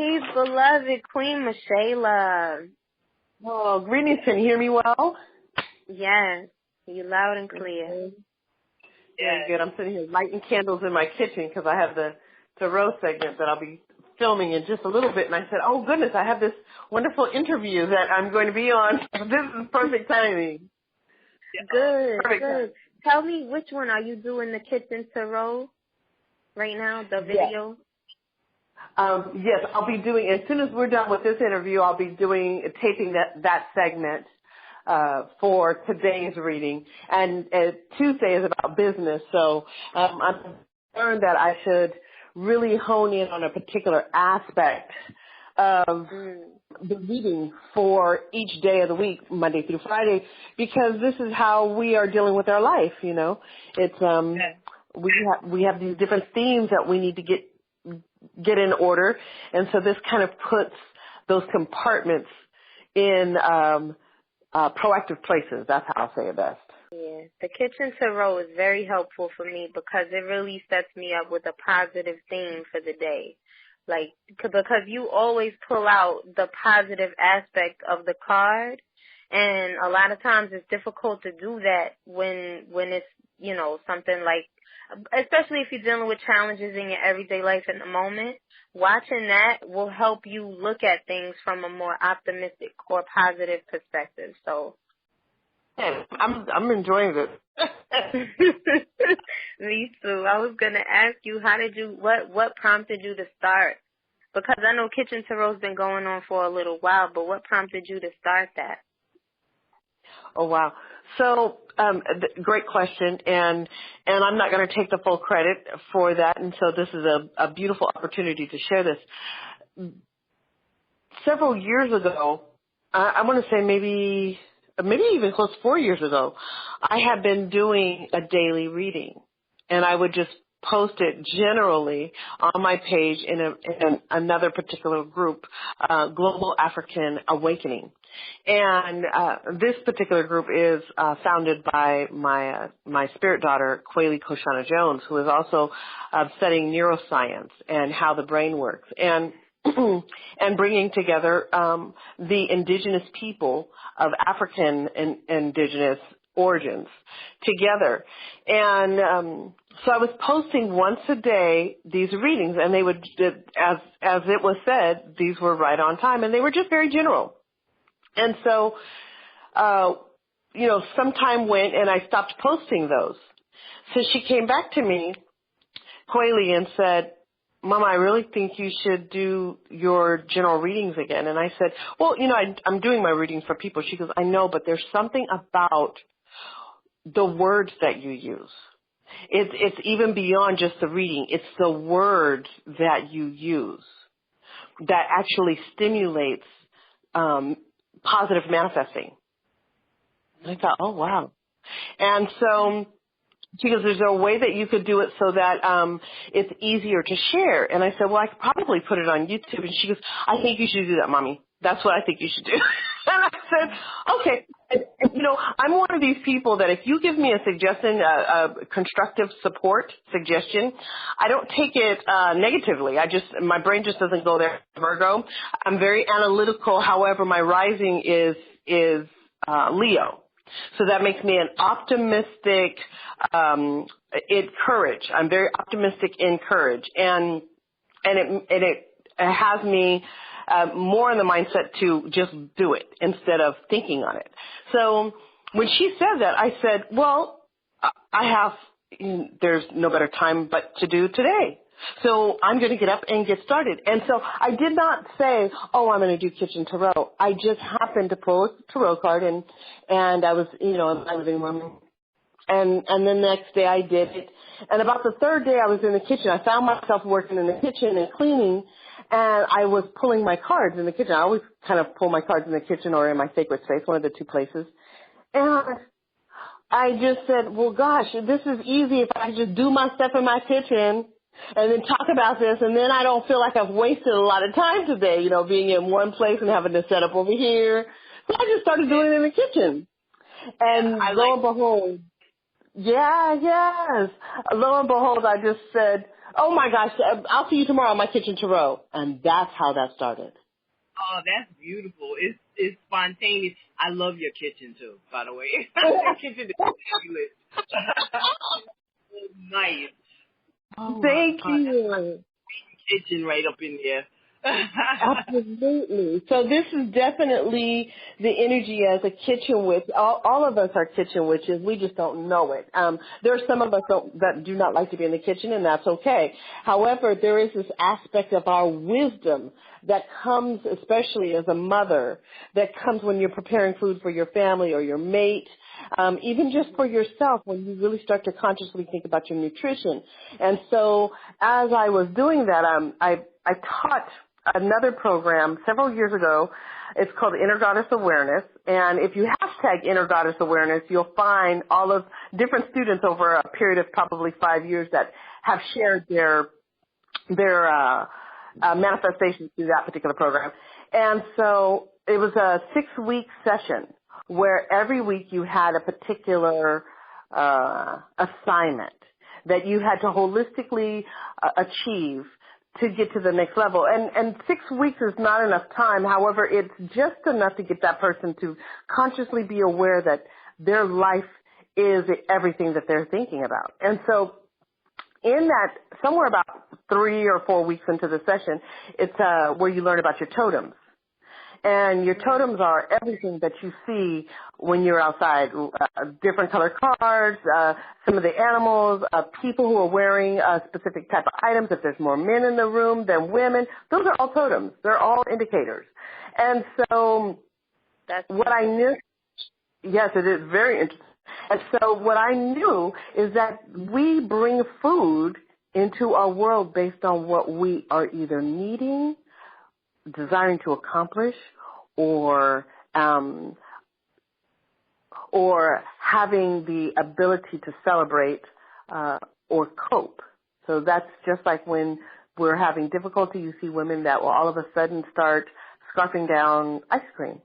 His beloved Queen Micheala. Oh, greetings. Can you hear me well? Yes, you loud and clear. Okay. Very good. I'm sitting here lighting candles in my kitchen because I have the Tarot segment that I'll be filming in just a little bit. And I said, oh, goodness, I have this wonderful interview that I'm going to be on. This is perfect timing. Good, Perfect good. timing. Tell me, which one are you doing, the kitchen tarot right now, the video? Yes, I'll be doing, as soon as we're done with this interview, I'll be taping that segment for today's reading. And Tuesday is about business, so I'm concerned that I should really hone in on a particular aspect of the reading for each day of the week, Monday through Friday, because this is how we are dealing with our life, you know. It's we have these different themes that we need to get in order, and so this kind of puts those compartments in proactive places. That's how I'll say it best. Yeah, the kitchen tarot is very helpful for me because it really sets me up with a positive theme for the day. Like, because you always pull out the positive aspect of the card, and a lot of times it's difficult to do that when it's, you know, something like, especially if you're dealing with challenges in your everyday life in the moment. Watching that will help you look at things from a more optimistic or positive perspective. So, yeah, I'm enjoying this. me too. I was gonna ask you, what prompted you to start? Because I know Kitchen Tarot's been going on for a little while, but what prompted you to start that? Oh, wow. So, great question, and I'm not going to take the full credit for that, and so this is a beautiful opportunity to share this. Several years ago, I want to say maybe even close to 4 years ago, I had been doing a daily reading, and I would just post it generally on my page in another particular group, Global African Awakening. And this particular group is founded by my spirit daughter, Kweli Koshana Jones, who is also studying neuroscience and how the brain works, and and bringing together the indigenous people of African and indigenous origins together. And so I was posting once a day these readings, and they would, as it was said, these were right on time, and they were just very general. And so, you know, some time went, and I stopped posting those. So she came back to me, Kweli, and said, Mama, I really think you should do your general readings again. And I said, well, you know, I'm doing my readings for people. She goes, I know, but there's something about the words that you use. It's even beyond just the reading. It's the words that you use that actually stimulates positive manifesting. And I thought, oh, wow. And so she goes, is there a way that you could do it so that it's easier to share? And I said, well, I could probably put it on YouTube. And she goes, I think you should do that, Mommy. That's what I think you should do. And I said, okay. And, you know, I'm one of these people that if you give me a suggestion, a constructive support suggestion, I don't take it negatively. My brain just doesn't go there, Virgo. I'm very analytical. However, my rising is Leo. So that makes me an optimistic in courage. I'm very optimistic in courage, and it has me more in the mindset to just do it instead of thinking on it. So when she said that, I said, well, there's no better time but to do today. So I'm going to get up and get started. And so I did not say, oh, I'm going to do Kitchen Tarot. I just happened to pull a tarot card, and I was, you know, in my living room. And the next day I did it. And about the third day I was in the kitchen. I found myself working in the kitchen and cleaning, and I was pulling my cards in the kitchen. I always kind of pull my cards in the kitchen or in my sacred space, one of the two places. And I just said, well, gosh, this is easy if I just do my stuff in my kitchen and then talk about this, and then I don't feel like I've wasted a lot of time today, you know, being in one place and having to set up over here. So I just started doing it in the kitchen. And lo and behold, lo and behold, I just said, Oh my gosh, I'll see you tomorrow on my kitchen tarot. And that's how that started. Oh, that's beautiful. It's spontaneous. I love your kitchen too, by the way. Your kitchen is fabulous. Nice. Oh my Thank God, that's my you. kitchen right up in there. Absolutely. So this is definitely the energy as a kitchen witch. All of us are kitchen witches. We just don't know it. There are some of us that do not like to be in the kitchen, and that's okay. However, there is this aspect of our wisdom that comes, especially as a mother, that comes when you're preparing food for your family or your mate, even just for yourself when you really start to consciously think about your nutrition. And so as I was doing that, I taught another program several years ago. It's called Inner Goddess Awareness. And if you hashtag Inner Goddess Awareness, you'll find all of different students over a period of probably 5 years that have shared their manifestations through that particular program. And so it was a 6-week session where every week you had a particular assignment that you had to holistically achieve to get to the next level. And 6 weeks is not enough time. However, it's just enough to get that person to consciously be aware that their life is everything that they're thinking about. And so in that, somewhere about 3 or 4 weeks into the session, it's where you learn about your totems. And your totems are everything that you see when you're outside. Different color cards, some of the animals, people who are wearing specific type of items. If there's more men in the room than women, those are all totems. They're all indicators. And so That's what I knew, yes, it is very interesting. And so what I knew is that we bring food into our world based on what we are either needing, desiring to accomplish, or having the ability to celebrate or cope. So that's just like when we're having difficulty, you see women that will all of a sudden start scarfing down ice cream.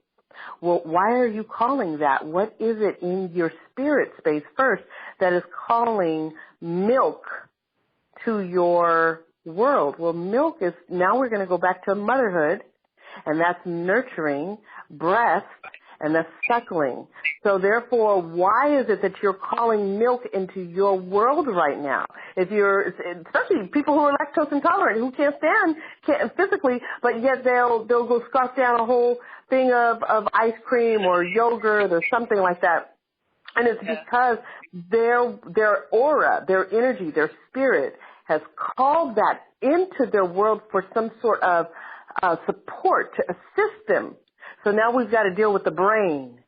Well, why are you calling that? What is it in your spirit space first that is calling milk to your world? Well, milk is, now we're going to go back to motherhood, and that's nurturing, breast, and that's suckling. So therefore, why is it that you're calling milk into your world right now? If you're, especially people who are lactose intolerant, who can't physically, but yet they'll go scarf down a whole thing of ice cream or yogurt or something like that. And it's because their aura, their energy, their spirit has called that into their world for some sort of support to assist them. So now we've got to deal with the brain.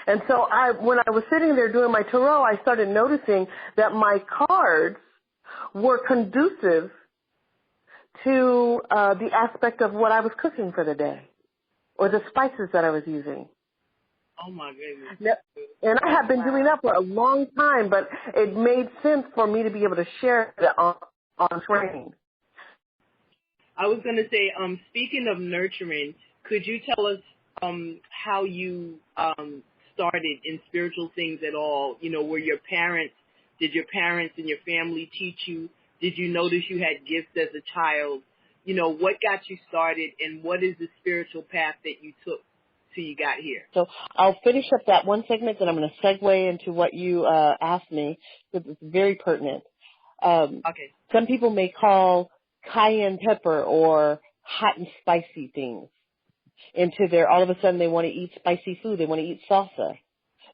And so when I was sitting there doing my tarot, I started noticing that my cards were conducive to the aspect of what I was cooking for the day or the spices that I was using. Oh, my goodness. And I have been doing that for a long time, but it made sense for me to be able to share it on screen. I was going to say, speaking of nurturing, could you tell us how you started in spiritual things at all? You know, did your parents and your family teach you? Did you notice you had gifts as a child? You know, what got you started, and what is the spiritual path that you took till you got here? So I'll finish up that one segment, then I'm going to segue into what you asked me, because it's very pertinent. Okay. Some people may call cayenne pepper or hot and spicy things into their, all of a sudden they want to eat spicy food. They want to eat salsa.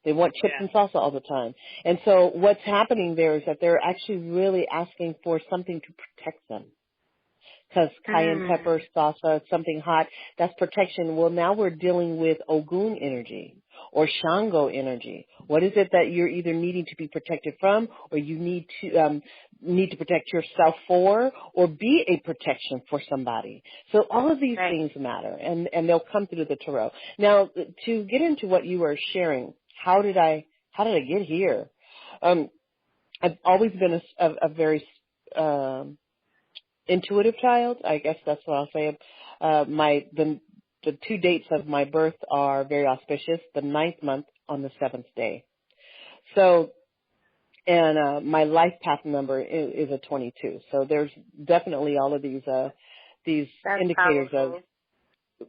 They want chips and salsa all the time. And so what's happening there is that they're actually really asking for something to protect them. Because cayenne pepper, salsa, something hot, that's protection. Well, now we're dealing with Ogun energy or Shango energy. What is it that you're either needing to be protected from, or you need to protect yourself for, or be a protection for somebody? So all of these things matter, and they'll come through the tarot. Now, to get into what you were sharing, how did I get here? I've always been a very intuitive child. I guess that's what I'll say. The 2 dates of my birth are very auspicious. The 9th month on the 7th day. So And my life path number is a 22. So there's definitely all of these That's indicators of,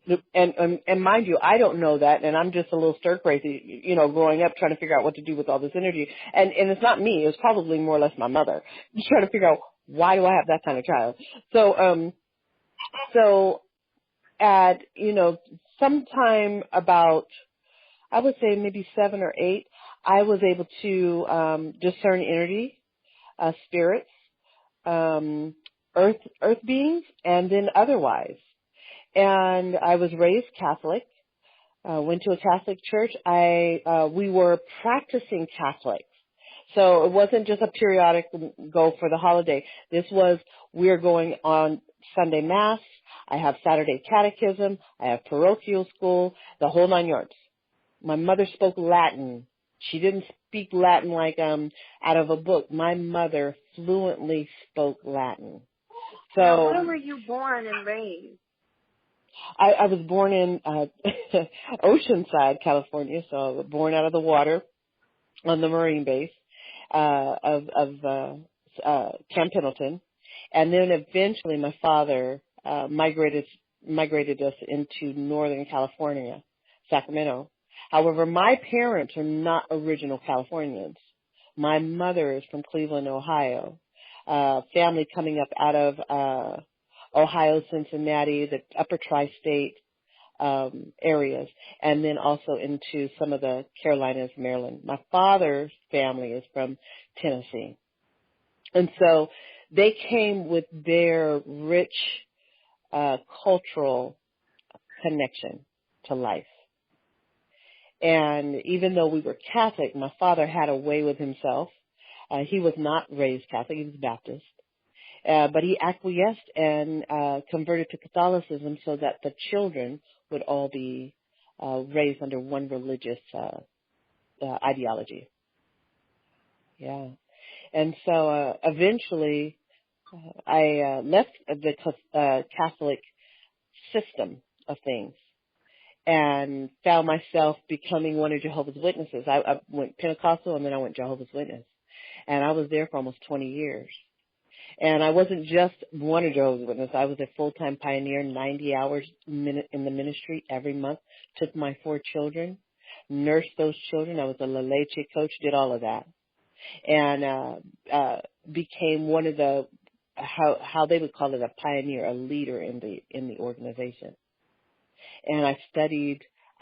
powerful. and mind you, I don't know that, and I'm just a little stir crazy, growing up trying to figure out what to do with all this energy. And it's not me; it was probably more or less my mother, just trying to figure out why do I have that kind of child. So at sometime about, I would say maybe 7 or 8, I was able to discern energy, spirits, earth beings, and then otherwise. And I was raised Catholic, went to a Catholic church. We were practicing Catholics. So it wasn't just a periodic go for the holiday. This was, we're going on Sunday Mass. I have Saturday catechism. I have parochial school, the whole 9 yards. My mother spoke Latin. She didn't speak Latin like out of a book. My mother fluently spoke Latin. So Now, where were you born and raised? I was born in Oceanside, California, so I was born out of the water on the Marine base of Camp Pendleton. And then eventually my father migrated us into Northern California, Sacramento. However, my parents are not original Californians. My mother is from Cleveland, Ohio. Family coming up out of Ohio, Cincinnati, the upper tri-state areas, and then also into some of the Carolinas, Maryland. My father's family is from Tennessee. And so they came with their rich cultural connection to life. And even though we were Catholic, my father had a way with himself. He was not raised Catholic, he was Baptist. But he acquiesced and converted to Catholicism so that the children would all be raised under one religious ideology. Yeah. And so eventually I left the Catholic system of things and found myself becoming one of Jehovah's Witnesses. I went Pentecostal and then I went Jehovah's Witness. And I was there for almost 20 years. And I wasn't just one of Jehovah's Witnesses. I was a full-time pioneer, 90 hours in the ministry every month, took my 4 children, nursed those children. I was a La Leche coach, did all of that. And became one of the, how they would call it, a pioneer, a leader in the organization. And I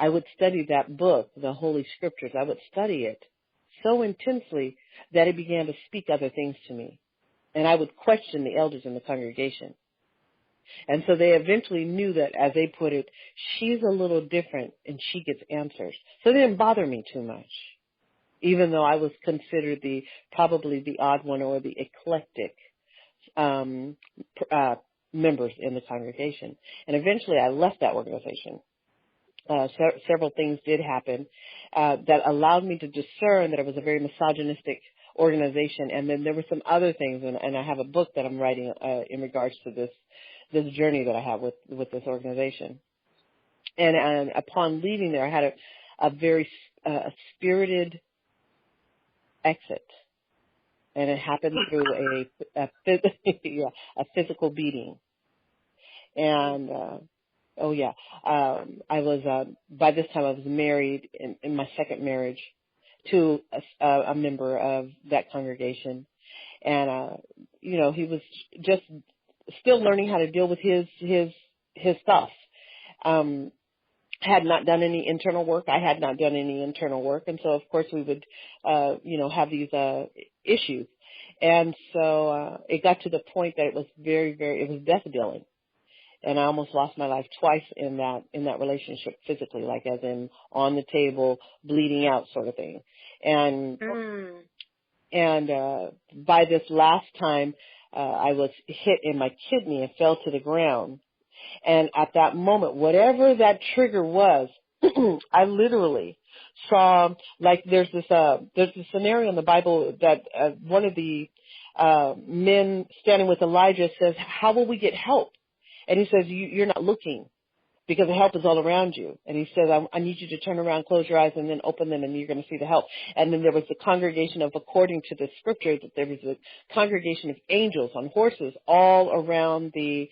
would study that book, the Holy Scriptures. I would study it so intensely that it began to speak other things to me. And I would question the elders in the congregation. And so they eventually knew that, as they put it, she's a little different and she gets answers. So they didn't bother me too much, even though I was considered probably the odd one or the eclectic members in the congregation. And eventually I left that organization. Several things did happen that allowed me to discern that it was a very misogynistic organization. And then there were some other things, and I have a book that I'm writing in regards to this journey that I have with this organization. And upon leaving there, I had a very spirited exit, and it happened through a physical beating. And I was by this time I was married in my second marriage to a member of that congregation, and he was just still learning how to deal with his stuff. Had not done any internal work. I had not done any internal work, and so of course we would have these issues. And so it got to the point that it was it was death dealing. And I almost lost my life twice in that relationship physically, like as in on the table, bleeding out sort of thing. And by this last time, I was hit in my kidney and fell to the ground. And at that moment, whatever that trigger was, I literally saw, like there's this scenario in the Bible that one of the men standing with Elijah says, "How will we get help?" And he says, "You're not looking, because the help is all around you. And he says, I need you to turn around, close your eyes, and then open them, and you're going to see the help. And then there was the congregation of, according to the scripture, that there was a congregation of angels on horses all around the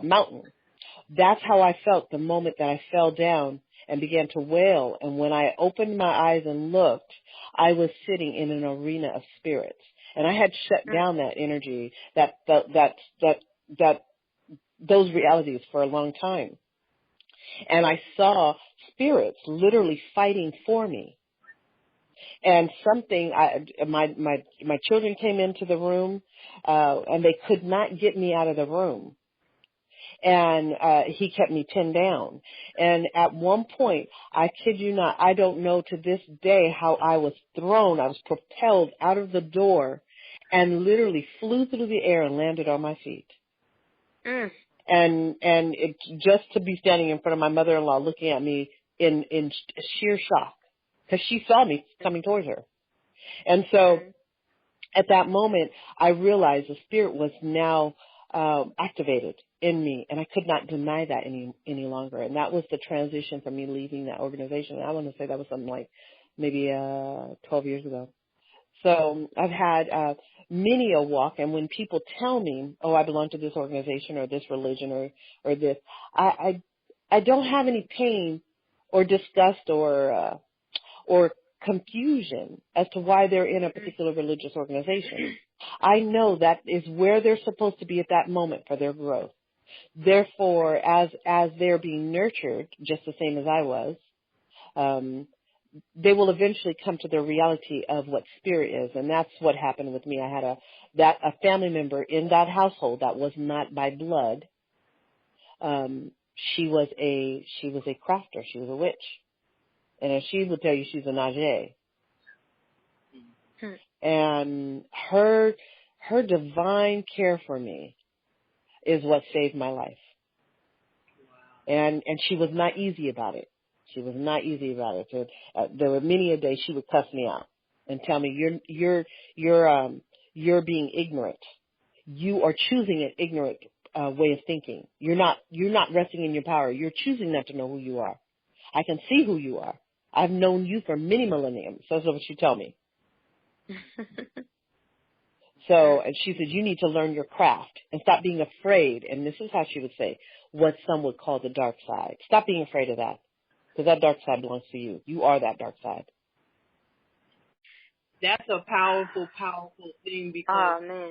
mountain. That's how I felt the moment that I fell down and began to wail. And when I opened my eyes and looked, I was sitting in an arena of spirits. And I had shut down that energy, those realities for a long time. And I saw spirits literally fighting for me. And my children came into the room, and they could not get me out of the room. And he kept me pinned down. And at one point, I kid you not, I don't know to this day how I was thrown. I was propelled out of the door and literally flew through the air and landed on my feet. And it, just to be standing in front of my mother-in-law looking at me in sheer shock, because she saw me coming towards her. And so at that moment, I realized the spirit was now activated in me, and I could not deny that any longer. And that was the transition from me leaving that organization. And I want to say that was something like maybe 12 years ago. So I've had many a walk, and when people tell me, oh, I belong to this organization or this religion or this, I don't have any pain or disgust or confusion as to why they're in a particular religious organization. I know that is where they're supposed to be at that moment for their growth. Therefore, as they're being nurtured, just the same as I was, they will eventually come to the reality of what spirit is, and that's what happened with me. I had a family member in that household that was not by blood. She was a crafter. She was a witch, and as she would tell you, she's a Najee. And her divine care for me is what saved my life. And she was not easy about it. She was not easy about it. So, there were many a day she would cuss me out and tell me, you're being ignorant. You are choosing an ignorant way of thinking. You're not resting in your power. You're choosing not to know who you are. I can see who you are. I've known you for many millenniums. That's what she told me. So, and she said, you need to learn your craft and stop being afraid. And this is how she would say, what some would call the dark side. Stop being afraid of that, because that dark side belongs to you. You are that dark side. That's a powerful, powerful thing, because where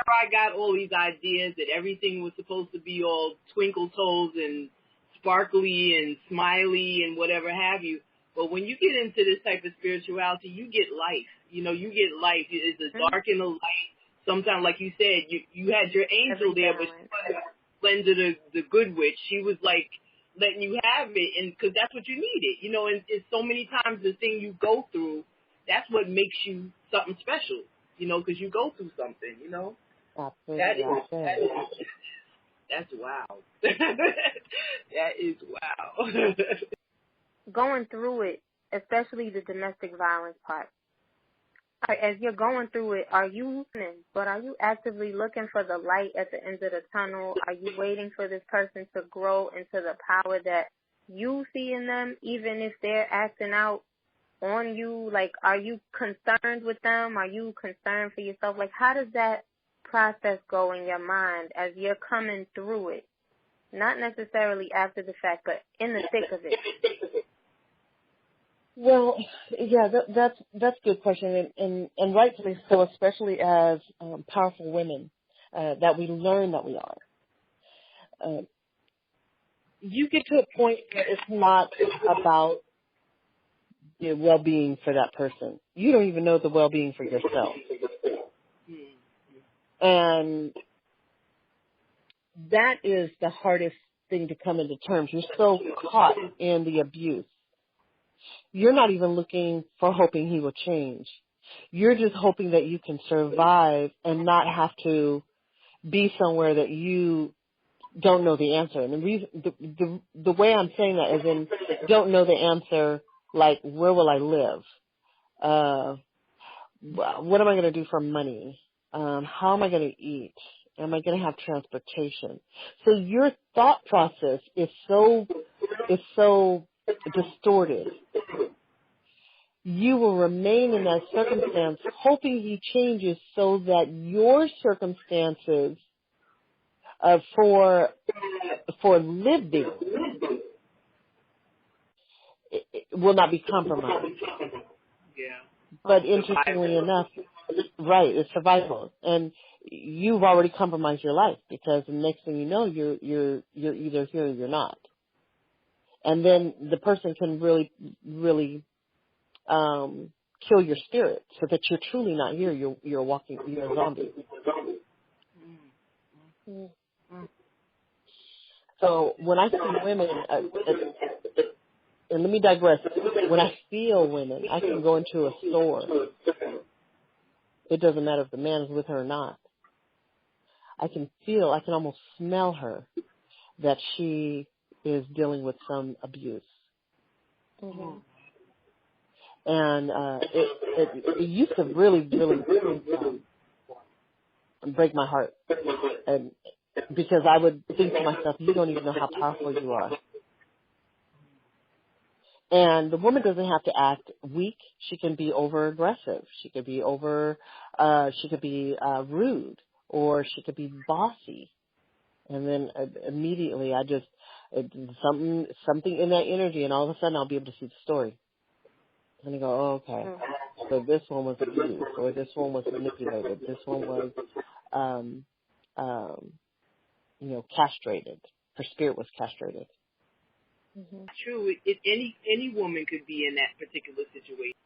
I got all these ideas that everything was supposed to be all twinkle toes and sparkly and smiley and whatever have you. But when you get into this type of spirituality, you get life. You know, you get life. It's a dark and a light. Sometimes, like you said, you had your angel there, but she wasn't Glenda the good witch. She was like letting you have it, and because that's what you needed. You know, and it's so many times the thing you go through, that's what makes you something special. You know, because you go through something. You know, absolutely. That's wow. That is wow. Going through it, especially the domestic violence part, as you're going through it, are you actively looking for the light at the end of the tunnel? Are you waiting for this person to grow into the power that you see in them, even if they're acting out on you? Like, are you concerned with them? Are you concerned for yourself? Like, how does that process go in your mind as you're coming through it? Not necessarily after the fact, but in the thick of it. Well, yeah, that's a good question, and rightfully so, especially as powerful women that we learn that we are. You get to a point where it's not about the well-being for that person. You don't even know the well-being for yourself, and that is the hardest thing to come into terms. You're so caught in the abuse. You're not even looking for hoping he will change. You're just hoping that you can survive and not have to be somewhere that you don't know the answer. And the reason, the way I'm saying that is in don't know the answer, like, where will I live? What am I going to do for money? How am I going to eat? Am I going to have transportation? So your thought process is so distorted. You will remain in that circumstance hoping he changes so that your circumstances for living it will not be compromised. Yeah. But interestingly enough, right, it's survival. And you've already compromised your life because the next thing you know, you're either here or you're not. And then the person can really kill your spirit so that you're truly not here. You're a zombie. So when I see women, and let me digress. When I feel women, I can go into a store. It doesn't matter if the man is with her or not. I can almost smell her that she is dealing with some abuse. Mm-hmm. And it used to really break my heart, and because I would think to myself, you don't even know how powerful you are. And the woman doesn't have to act weak. She can be over aggressive. She could be rude, or she could be bossy. And then immediately something in that energy, and all of a sudden I'll be able to see the story. And I go, oh, okay. So this one was abused, or this one was manipulated. This one was, castrated. Her spirit was castrated. Mm-hmm. True. Any woman could be in that particular situation.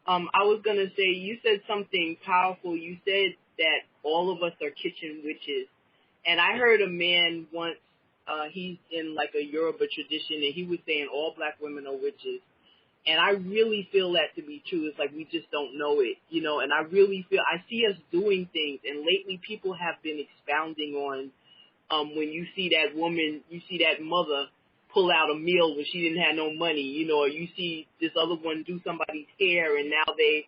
I was gonna say, you said something powerful. You said that all of us are kitchen witches, and I heard a man once. He's in like a Yoruba tradition, and he was saying all black women are witches. And I really feel that to be true. It's like we just don't know it, and I really feel, I see us doing things, and lately people have been expounding on, when you see that woman, you see that mother pull out a meal when she didn't have no money, or you see this other one do somebody's hair and now they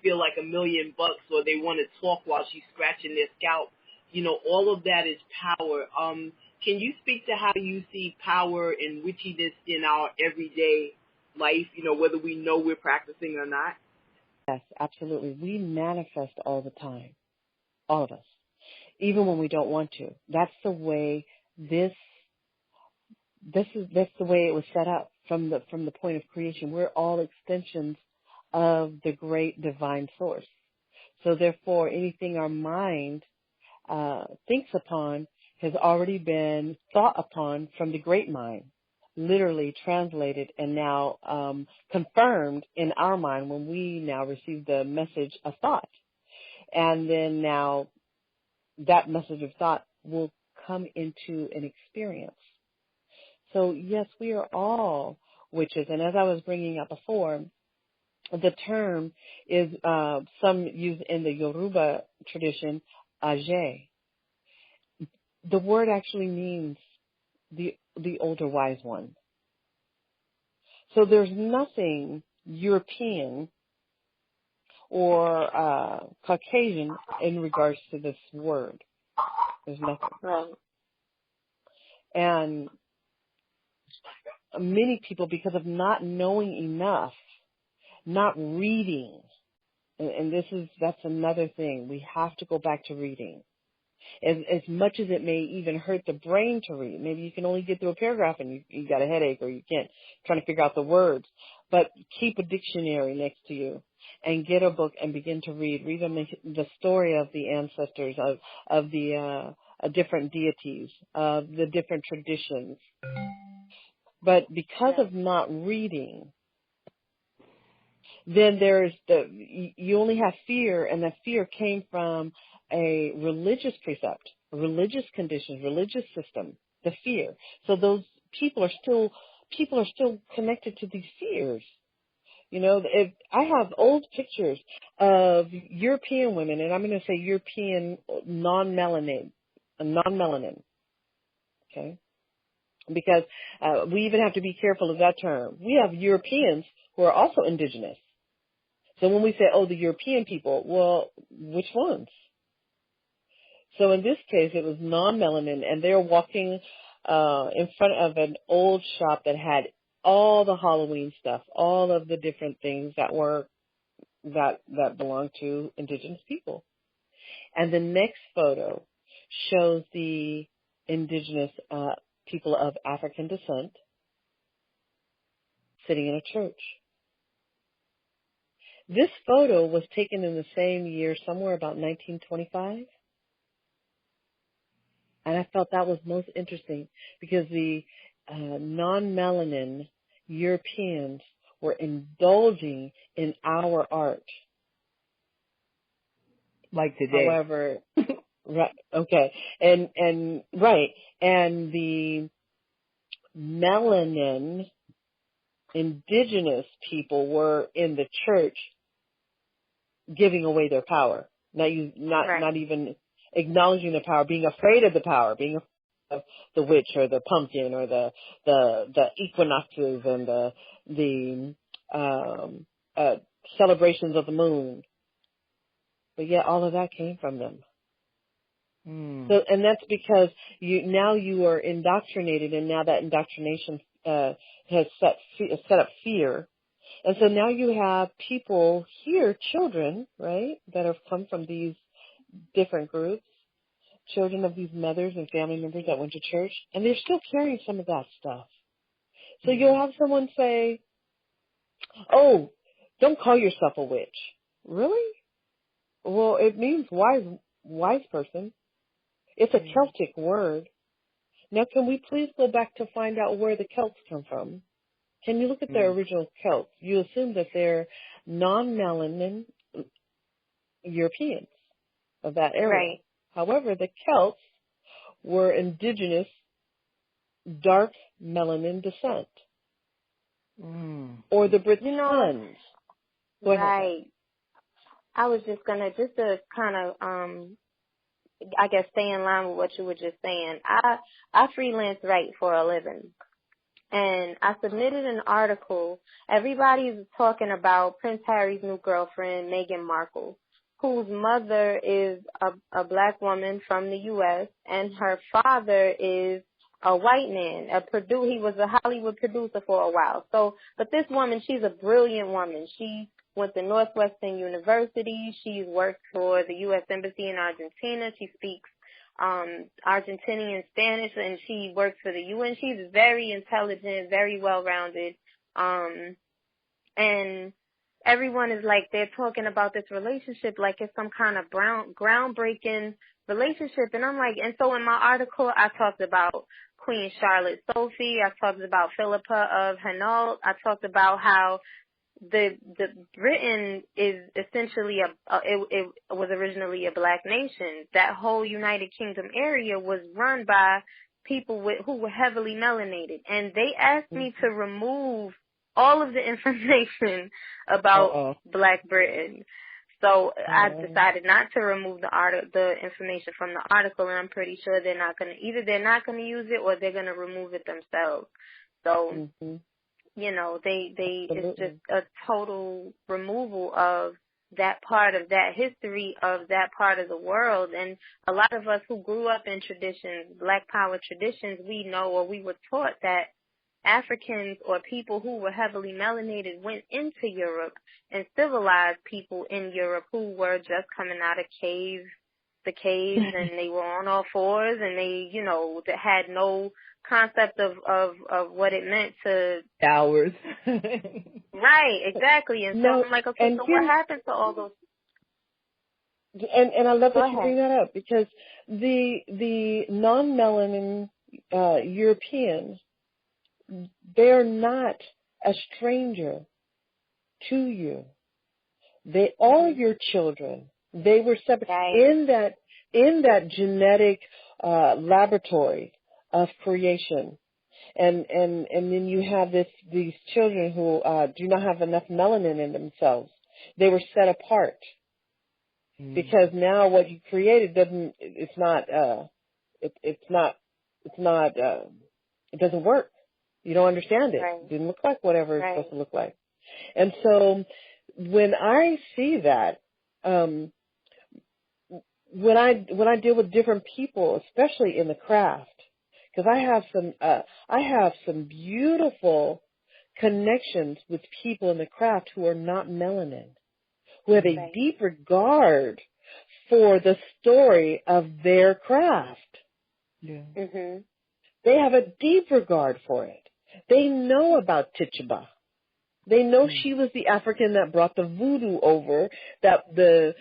feel like $1 million, or they want to talk while she's scratching their scalp. All of that is power. Can you speak to how you see power and witchiness in our everyday life, whether we know we're practicing or not? Yes, absolutely. We manifest all the time, all of us, even when we don't want to. That's the way that's the way it was set up from the point of creation. We're all extensions of the great divine source. So therefore, anything our mind thinks upon has already been thought upon from the great mind, literally translated and now confirmed in our mind when we now receive the message of thought. And then now that message of thought will come into an experience. So yes, we are all witches. And as I was bringing up before, the term is, some use in the Yoruba tradition, age. The word actually means the older wise one. So there's nothing European or Caucasian in regards to this word. There's nothing. Right. And many people, because of not knowing enough, not reading, and that's another thing. We have to go back to reading. As much as it may even hurt the brain to read. Maybe you can only get through a paragraph and you got a headache, or you can't, trying to figure out the words. But keep a dictionary next to you and get a book and begin to read. Read them the story of the ancestors, of the different deities, of the different traditions. But because of not reading, then you only have fear, and that fear came from a religious precept, religious conditions, religious system, the fear. So those people are still connected to these fears. If I have old pictures of European women, and I'm going to say European non-melanin, okay? Because we even have to be careful of that term. We have Europeans who are also indigenous. So when we say, oh, the European people, well, which ones? So in this case, it was non-melanin, and they were walking in front of an old shop that had all the Halloween stuff, all of the different things that belonged to indigenous people. And the next photo shows the indigenous people of African descent sitting in a church. This photo was taken in the same year, somewhere about 1925. And I felt that was most interesting because the non-melanin Europeans were indulging in our art. Like today. However, right, okay, and right, and the melanin indigenous people were in the church giving away their power, not even acknowledging the power, being afraid of the power, being afraid of the witch or the pumpkin or the equinoxes and the celebrations of the moon. But yet all of that came from them. So, and that's because you are indoctrinated, and now that indoctrination has set up fear. And so now you have people here, children, right, that have come from these different groups, children of these mothers and family members that went to church, and they're still carrying some of that stuff. So you'll have someone say, "Oh, don't call yourself a witch." Really? Well, it means wise person. It's a Celtic word. Now, can we please go back to find out where the Celts come from? Can you look at the original Celts? You assume that they're non-melanin Europeans of that area. Right. However, the Celts were indigenous dark melanin descent. Or the Britons. Right. I was just going to kind of, I guess, stay in line with what you were just saying. I freelance write for a living. And I submitted an article. Everybody's talking about Prince Harry's new girlfriend, Meghan Markle, whose mother is a black woman from the U.S. and her father is a white man. He was a Hollywood producer for a while. So, but this woman, she's a brilliant woman. She went to Northwestern University. She's worked for the U.S. Embassy in Argentina. She speaks Argentinian Spanish, and she works for the UN. She's very intelligent, very well-rounded, and everyone is like, they're talking about this relationship like it's some kind of groundbreaking relationship, and I'm like, and so in my article, I talked about Queen Charlotte Sophie, I talked about Philippa of Hainault, I talked about how the Britain is essentially it was originally a black nation. That whole United Kingdom area was run by people who were heavily melanated, and they asked me to remove all of the information about Black Britain. So I decided not to remove the information from the article, and I'm pretty sure they're not going to use it, or they're going to remove it themselves. So. You know, it's just a total removal of that part of that history of that part of the world. And a lot of us who grew up in traditions, Black Power traditions, we know, or we were taught that Africans or people who were heavily melanated went into Europe and civilized people in Europe who were just coming out of the caves, and they were on all fours, and they, you know, had no concept of what it meant to hours. Right, exactly. And so I'm like, okay, so what happened to all those? And I love that you bring that up, because the non-melanin Europeans, they're not a stranger to you. They are your children. They were separate in that genetic laboratory of creation, and then you have these children who do not have enough melanin in themselves. They were set apart because now what you created it doesn't work. You don't understand it. It didn't look like whatever it's supposed to look like. And so when I see that, when I deal with different people, especially in the craft, because I have some beautiful connections with people in the craft who are not melanin, who have a deep regard for the story of their craft. Yeah. Mhm. They have a deep regard for it. They know about Tituba. They know she was the African that brought the voodoo over, that the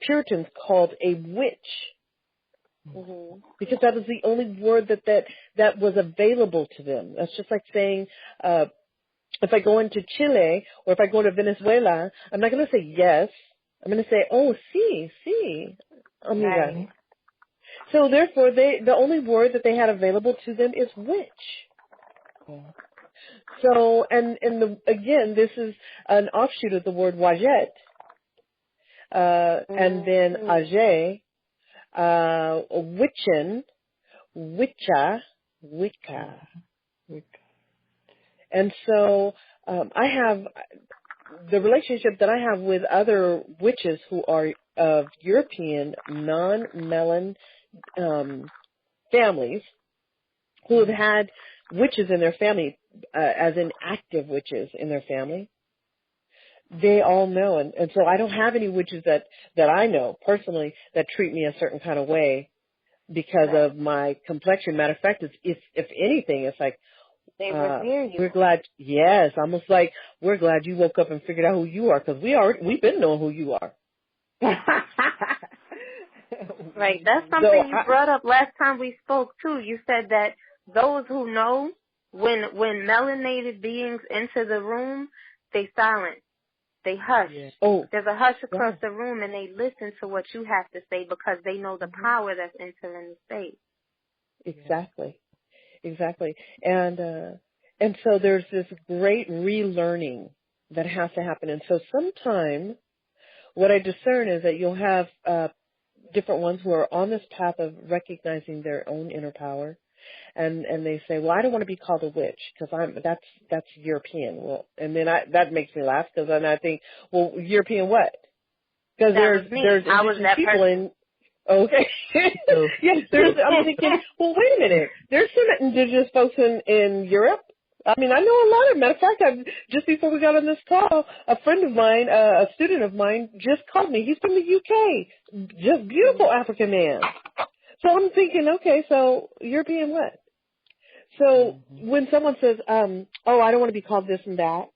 Puritans called a witch, Mhm. because that was the only word that was available to them. That's just like saying, if I go into Chile or if I go to Venezuela, I'm not going to say yes. I'm going to say, oh, sí, amiga. Right. So therefore, the only word that they had available to them is witch. So, again, this is an offshoot of the word wajet, and then age, witchen, witcha, wicca. And so, I have the relationship that I have with other witches who are of European non-melon families, who have had witches in their family, as in active witches in their family. They all know, and so I don't have any witches that I know personally that treat me a certain kind of way because of my complexion. Matter of fact, if anything, it's like, They revere you. we're glad, yes, almost like we're glad you woke up and figured out who you are, because we've been knowing who you are. Right. That's something you brought up last time we spoke too. You said that those who know, when melanated beings enter the room, they silent. They hush. Yeah. Oh, there's a hush across the room, and they listen to what you have to say because they know the power that's entering the space. Exactly. And so there's this great relearning that has to happen. And so sometime what I discern is that you'll have different ones who are on this path of recognizing their own inner power, and they say, well, I don't want to be called a witch because that's European. Well, and then that makes me laugh, because then I think, well, European what? Because there's indigenous people in. Okay. Yes, I'm thinking, well, wait a minute. There's some indigenous folks in Europe. I mean, I know a lot of them. Matter of fact, just before we got on this call, a friend of mine, a student of mine, just called me. He's from the UK. Just beautiful African man. So I'm thinking, okay, so European what? So when someone says, oh, I don't want to be called this and that,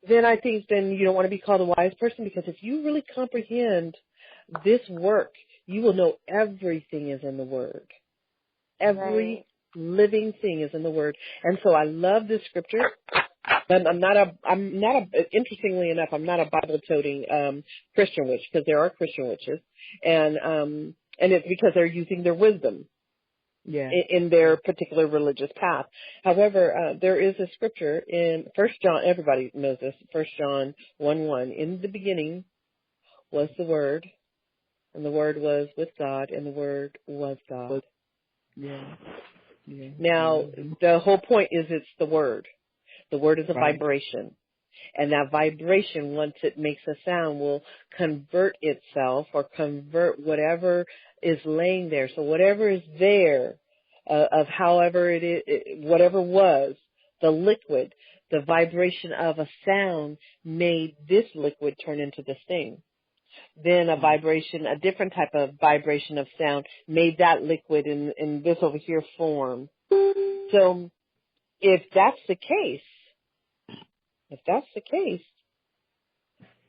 then I think then you don't want to be called a wise person, because if you really comprehend this work, you will know everything is in the Word. Every living thing is in the Word. And so I love this scripture. And interestingly enough, I'm not a Bible-toting Christian witch, because there are Christian witches, and it's because they're using their wisdom in their particular religious path. However, there is a scripture in 1 John. Everybody knows this. 1 John 1:1. In the beginning was the Word, and the Word was with God, and the Word was God. Yeah. Now, the whole point is it's the Word. The Word is a vibration. And that vibration, once it makes a sound, will convert itself or convert whatever is laying there. So whatever is there, of however it is, whatever was, the liquid, the vibration of a sound made this liquid turn into this thing. Then a different type of vibration of sound made that liquid in this over here form. So if that's the case,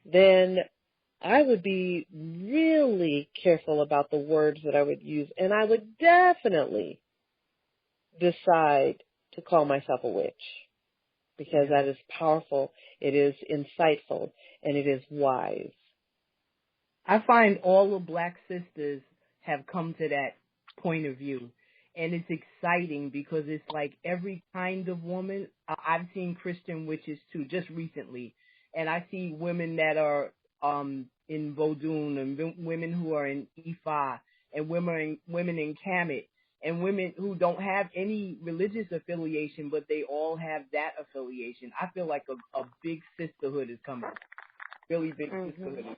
then I would be really careful about the words that I would use, and I would definitely decide to call myself a witch, because that is powerful, it is insightful, and it is wise. I find all the Black sisters have come to that point of view. And it's exciting because it's like every kind of woman. I've seen Christian witches too, just recently. And I see women that are in Vodun, and women who are in Ifa, and women in Kemet, and women who don't have any religious affiliation, but they all have that affiliation. I feel like a big sisterhood is coming. Really big sisterhood.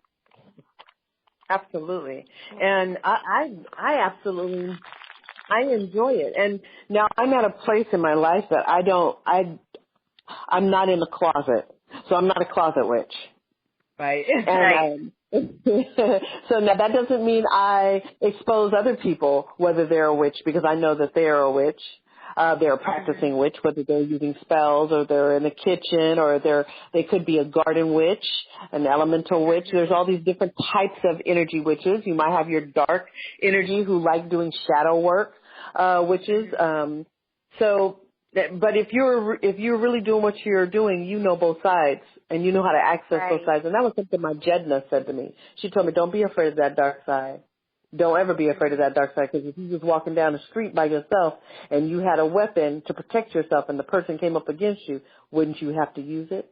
Absolutely. And I absolutely, I enjoy it. And now I'm at a place in my life that I'm not in the closet. So I'm not a closet witch. Right. Right. And so now that doesn't mean I expose other people whether they're a witch, because I know that they're a witch. They're a Mhm. practicing witch, whether they're using spells or they're in the kitchen or they could be a garden witch, an elemental witch. There's all these different types of energy witches. You might have your dark energy who like doing shadow work, witches. So, but if you're really doing what you're doing, you know both sides and you know how to access both Right. sides. And that was something my Jedna said to me. She told me, "Don't be afraid of that dark side. Don't ever be afraid of that dark side, because if you was walking down the street by yourself and you had a weapon to protect yourself and the person came up against you, wouldn't you have to use it?"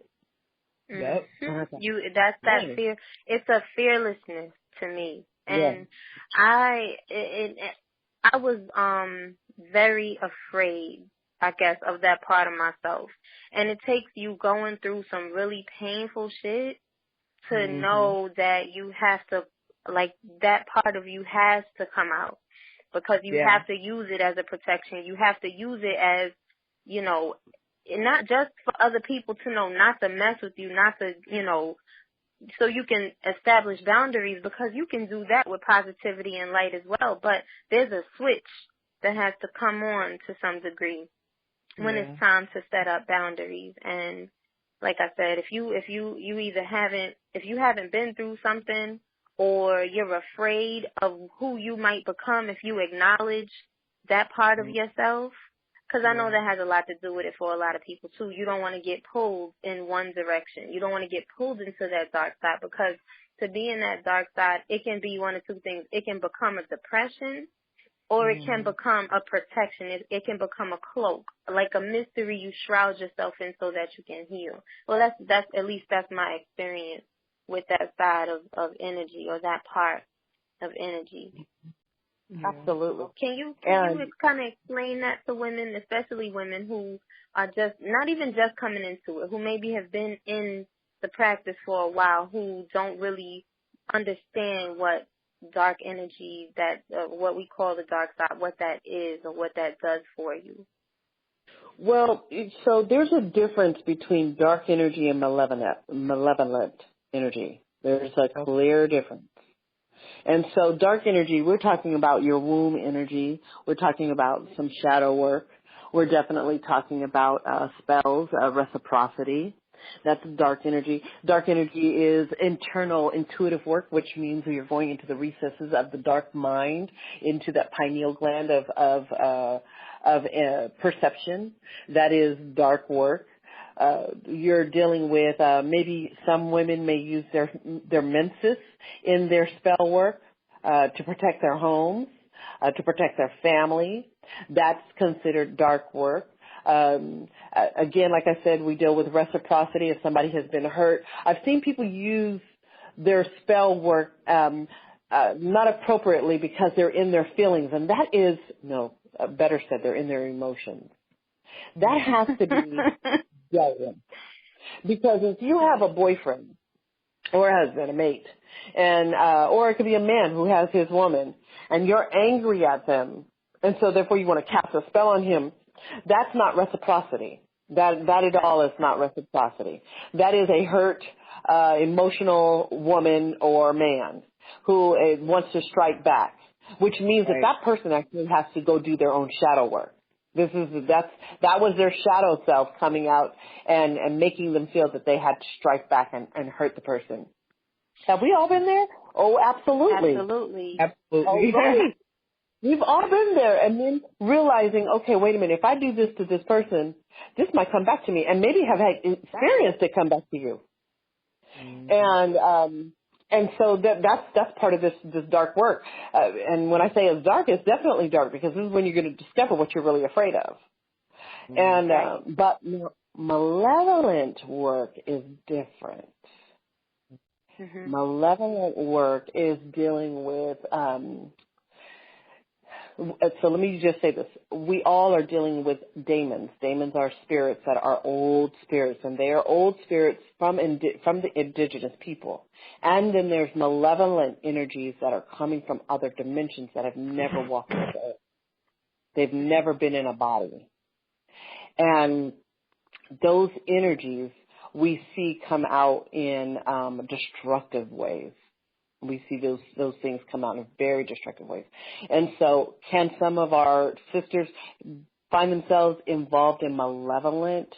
Yep. And I thought, That's that "Right, fear. It's a fearlessness to me, yeah, and I was very afraid, I guess, of that part of myself, and it takes you going through some really painful shit to hmm, know that you have to, like, that part of you has to come out, because you Yeah. have to use it as a protection. You have to use it as, you know, not just for other people to know not to mess with you, not to, so you can establish boundaries, because you can do that with positivity and light as well. But there's a switch that has to come on to some degree when it's Yeah. time to set up boundaries. And like I said, if you either haven't been through something, or you're afraid of who you might become if you acknowledge that part of yourself, because I know Yeah. that has a lot to do with it for a lot of people too. You don't want to get pulled in one direction. You don't want to get pulled into that dark side, because to be in that dark side, it can be one of two things. It can become a depression, or it can Mm. become a protection. It can become a cloak, like a mystery you shroud yourself in so that you can heal. Well, that's at least that's my experience with that side of energy, or that part of energy. Yeah. absolutely." Can you And kind of explain that to women, especially women who are just not even just coming into it, who maybe have been in the practice for a while, who don't really understand what dark energy, that what we call the dark side, what that is or what that does for you? well, so there's a difference between dark energy and malevolent energy. There's a Okay. clear difference. And so dark energy, we're talking about your womb energy. We're talking about some shadow work. We're definitely talking about spells, reciprocity. That's dark energy. Dark energy is internal intuitive work, which means we are going into the recesses of the dark mind, into that pineal gland of perception. That is dark work. You're dealing with maybe some women may use their menses in their spell work to protect their homes, to protect their family. That's considered dark work. Again, like I said, we deal with reciprocity if somebody has been hurt. I've seen people use their spell work not appropriately because they're in their feelings, and that is, no, better said, they're in their emotions. That has to be dealt with. Because if you have a boyfriend or a husband, a mate, and or it could be a man who has his woman, and you're angry at them, and so therefore you want to cast a spell on him, that's not reciprocity. That at all is not reciprocity. That is a hurt, emotional woman or man who wants to strike back, which means that Right. that person actually has to go do their own shadow work. That was their shadow self coming out and making them feel that they had to strike back and hurt the person. Have we all been there? Oh, absolutely. Absolutely. All Absolutely. right. We've all been there, and then realizing, okay, wait a minute, if I do this to this person, this might come back to me, and maybe have had experienced it come back to you. Mhm. And so that's part of this dark work. And when I say it's dark, it's definitely dark, because this is when you're going to discover what you're really afraid of. Mhm. And Right. but malevolent work is different. Mhm. Malevolent work is dealing with So let me just say this. We all are dealing with daemons. Daemons are spirits that are old spirits, and they are old spirits from the indigenous people. And then there's malevolent energies that are coming from other dimensions that have never walked this earth. They've never been in a body. And those energies we see come out in destructive ways. We see those things come out in very destructive ways. And so can some of our sisters find themselves involved in malevolent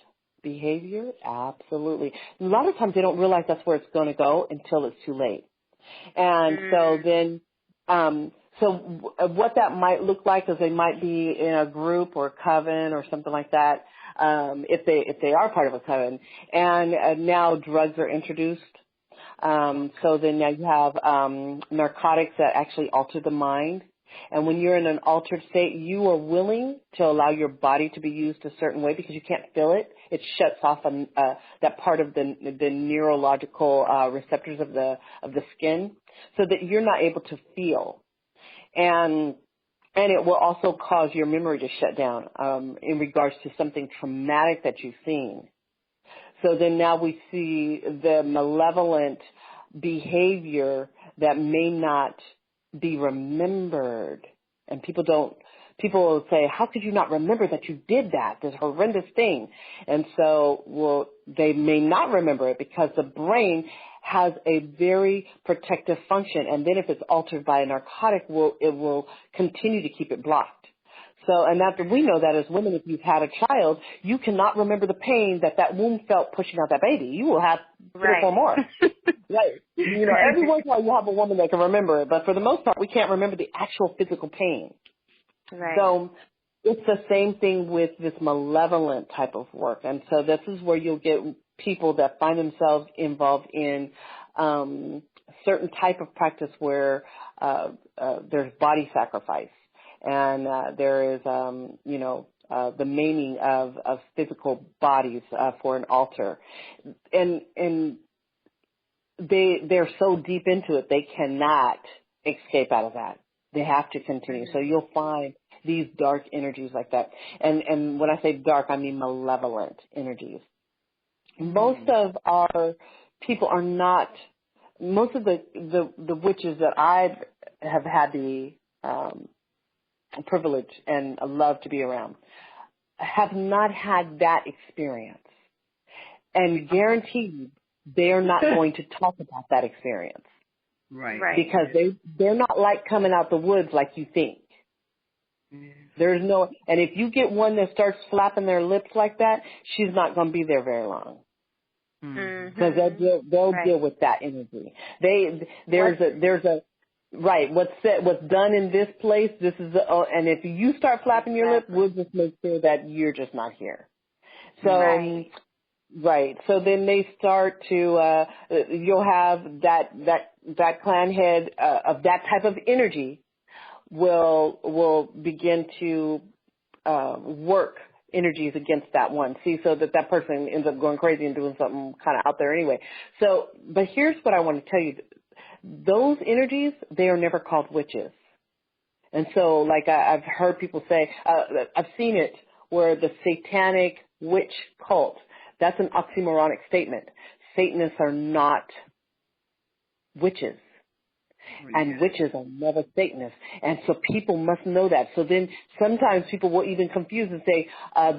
behavior? Absolutely. A lot of times they don't realize that's where it's going to go until it's too late. And so then, what that might look like is they might be in a group or a coven or something like that, if they are part of a coven. And now drugs are introduced. So then now you have narcotics that actually alter the mind. And when you're in an altered state, you are willing to allow your body to be used a certain way because you can't feel it. It shuts off that part of the neurological receptors of the skin, so that you're not able to feel. And it will also cause your memory to shut down in regards to something traumatic that you've seen. So then now we see the malevolent behavior that may not be remembered. And people will say, how could you not remember that you did that, this horrendous thing? And so, well, they may not remember it because the brain has a very protective function. And then if it's altered by a narcotic, it will continue to keep it blocked. So, and after we know that as women, if you've had a child, you cannot remember the pain that womb felt pushing out that baby. You will have 3 or 4 more. Right. Every once in a while you have a woman that can remember it, but for the most part, we can't remember the actual physical pain. Right. So it's the same thing with this malevolent type of work. And so this is where you'll get people that find themselves involved in certain type of practice where there's body sacrifice. And there is, the maiming of physical bodies for an altar, and they're so deep into it they cannot escape out of that. They have to continue. So you'll find these dark energies like that, and when I say dark, I mean malevolent energies. Most of our people are not. Most of the witches that I have had the privilege and love to be around have not had that experience, and guaranteed they're not going to talk about that experience, Right. because they're not like coming out the woods like you think. There's no, and if you get one that starts flapping their lips like that, she's not going to be there very long, because they'll deal with that energy. There's a right. What's done in this place, this is and if you start flapping your lip, we'll just make sure that you're just not here. So, right. So then they start to, you'll have that clan head of that type of energy will begin to work energies against that one. See, so that person ends up going crazy and doing something kind of out there anyway. So, but here's what I want to tell you. Those energies, they are never called witches. And so, like I've heard people say, I've seen it where the satanic witch cult, that's an oxymoronic statement. Satanists are not witches. And witches are never Satanists. And so people must know that. So then sometimes people will even confuse and say,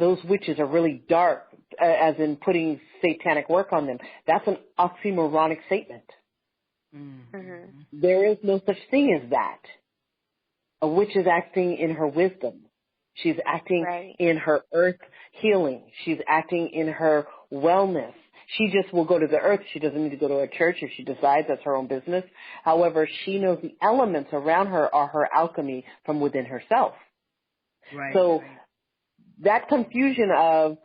those witches are really dark, as in putting satanic work on them. That's an oxymoronic statement. There is no such thing as that. A witch is acting in her wisdom. She's acting in her earth healing. She's acting in her wellness. She just will go to the earth. She doesn't need to go to a church if she decides. That's her own business. However, she knows the elements around her are her alchemy from within herself. Right. So that confusion or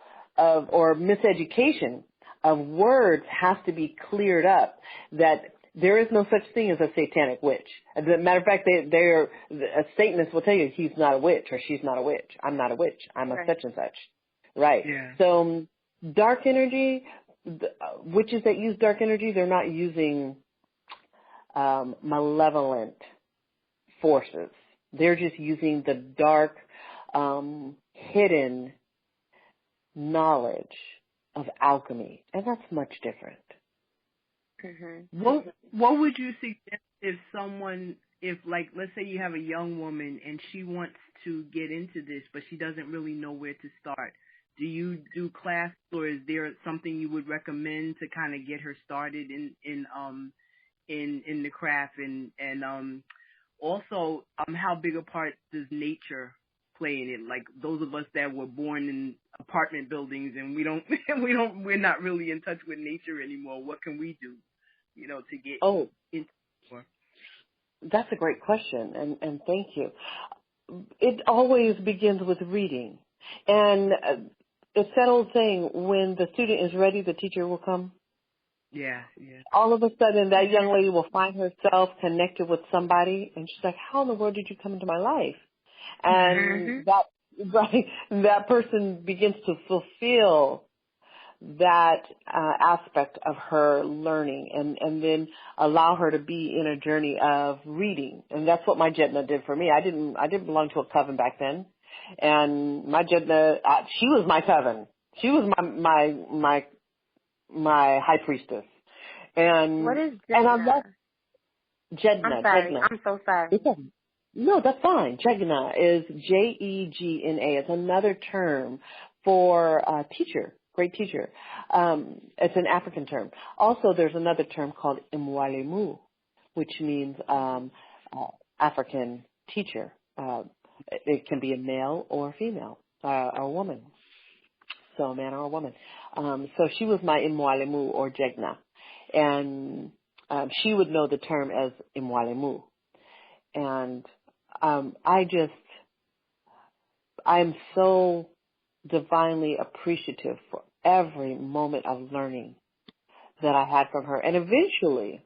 miseducation of words has to be cleared up, that there is no such thing as a satanic witch. As a matter of fact, a Satanist will tell you he's not a witch or she's not a witch. I'm not a witch. I'm a such and such. Right. Yeah. So dark energy, witches that use dark energy, they're not using malevolent forces. They're just using the dark, hidden knowledge of alchemy, and that's much different. What would you suggest if like, let's say you have a young woman and she wants to get into this, but she doesn't really know where to start? Do you do classes, or is there something you would recommend to kind of get her started in the craft, and also how big a part does nature play in it? Like those of us that were born in apartment buildings and we're not really in touch with nature anymore. What can we do, to get into more? That's a great question, and thank you. It always begins with reading, and it's that old saying: when the student is ready, the teacher will come. Yeah. All of a sudden, that young lady will find herself connected with somebody, and she's like, "How in the world did you come into my life?" And that person begins to fulfill that aspect of her learning, and then allow her to be in a journey of reading. And that's what my Jedna did for me. I didn't belong to a coven back then, and my Jedna, she was my coven. She was my high priestess. And what is Jedna? And I love Jedna. I'm sorry. Jedna. I'm so sorry. No, that's fine. Jegna is Jegna. It's another term for teacher, great teacher. It's an African term. Also, there's another term called Imwalemu, which means African teacher. It can be a male or a female, or a woman. So a man or a woman. So she was my Imwalemu or Jegna. And she would know the term as Imwalemu. And I'm so divinely appreciative for every moment of learning that I had from her. And eventually,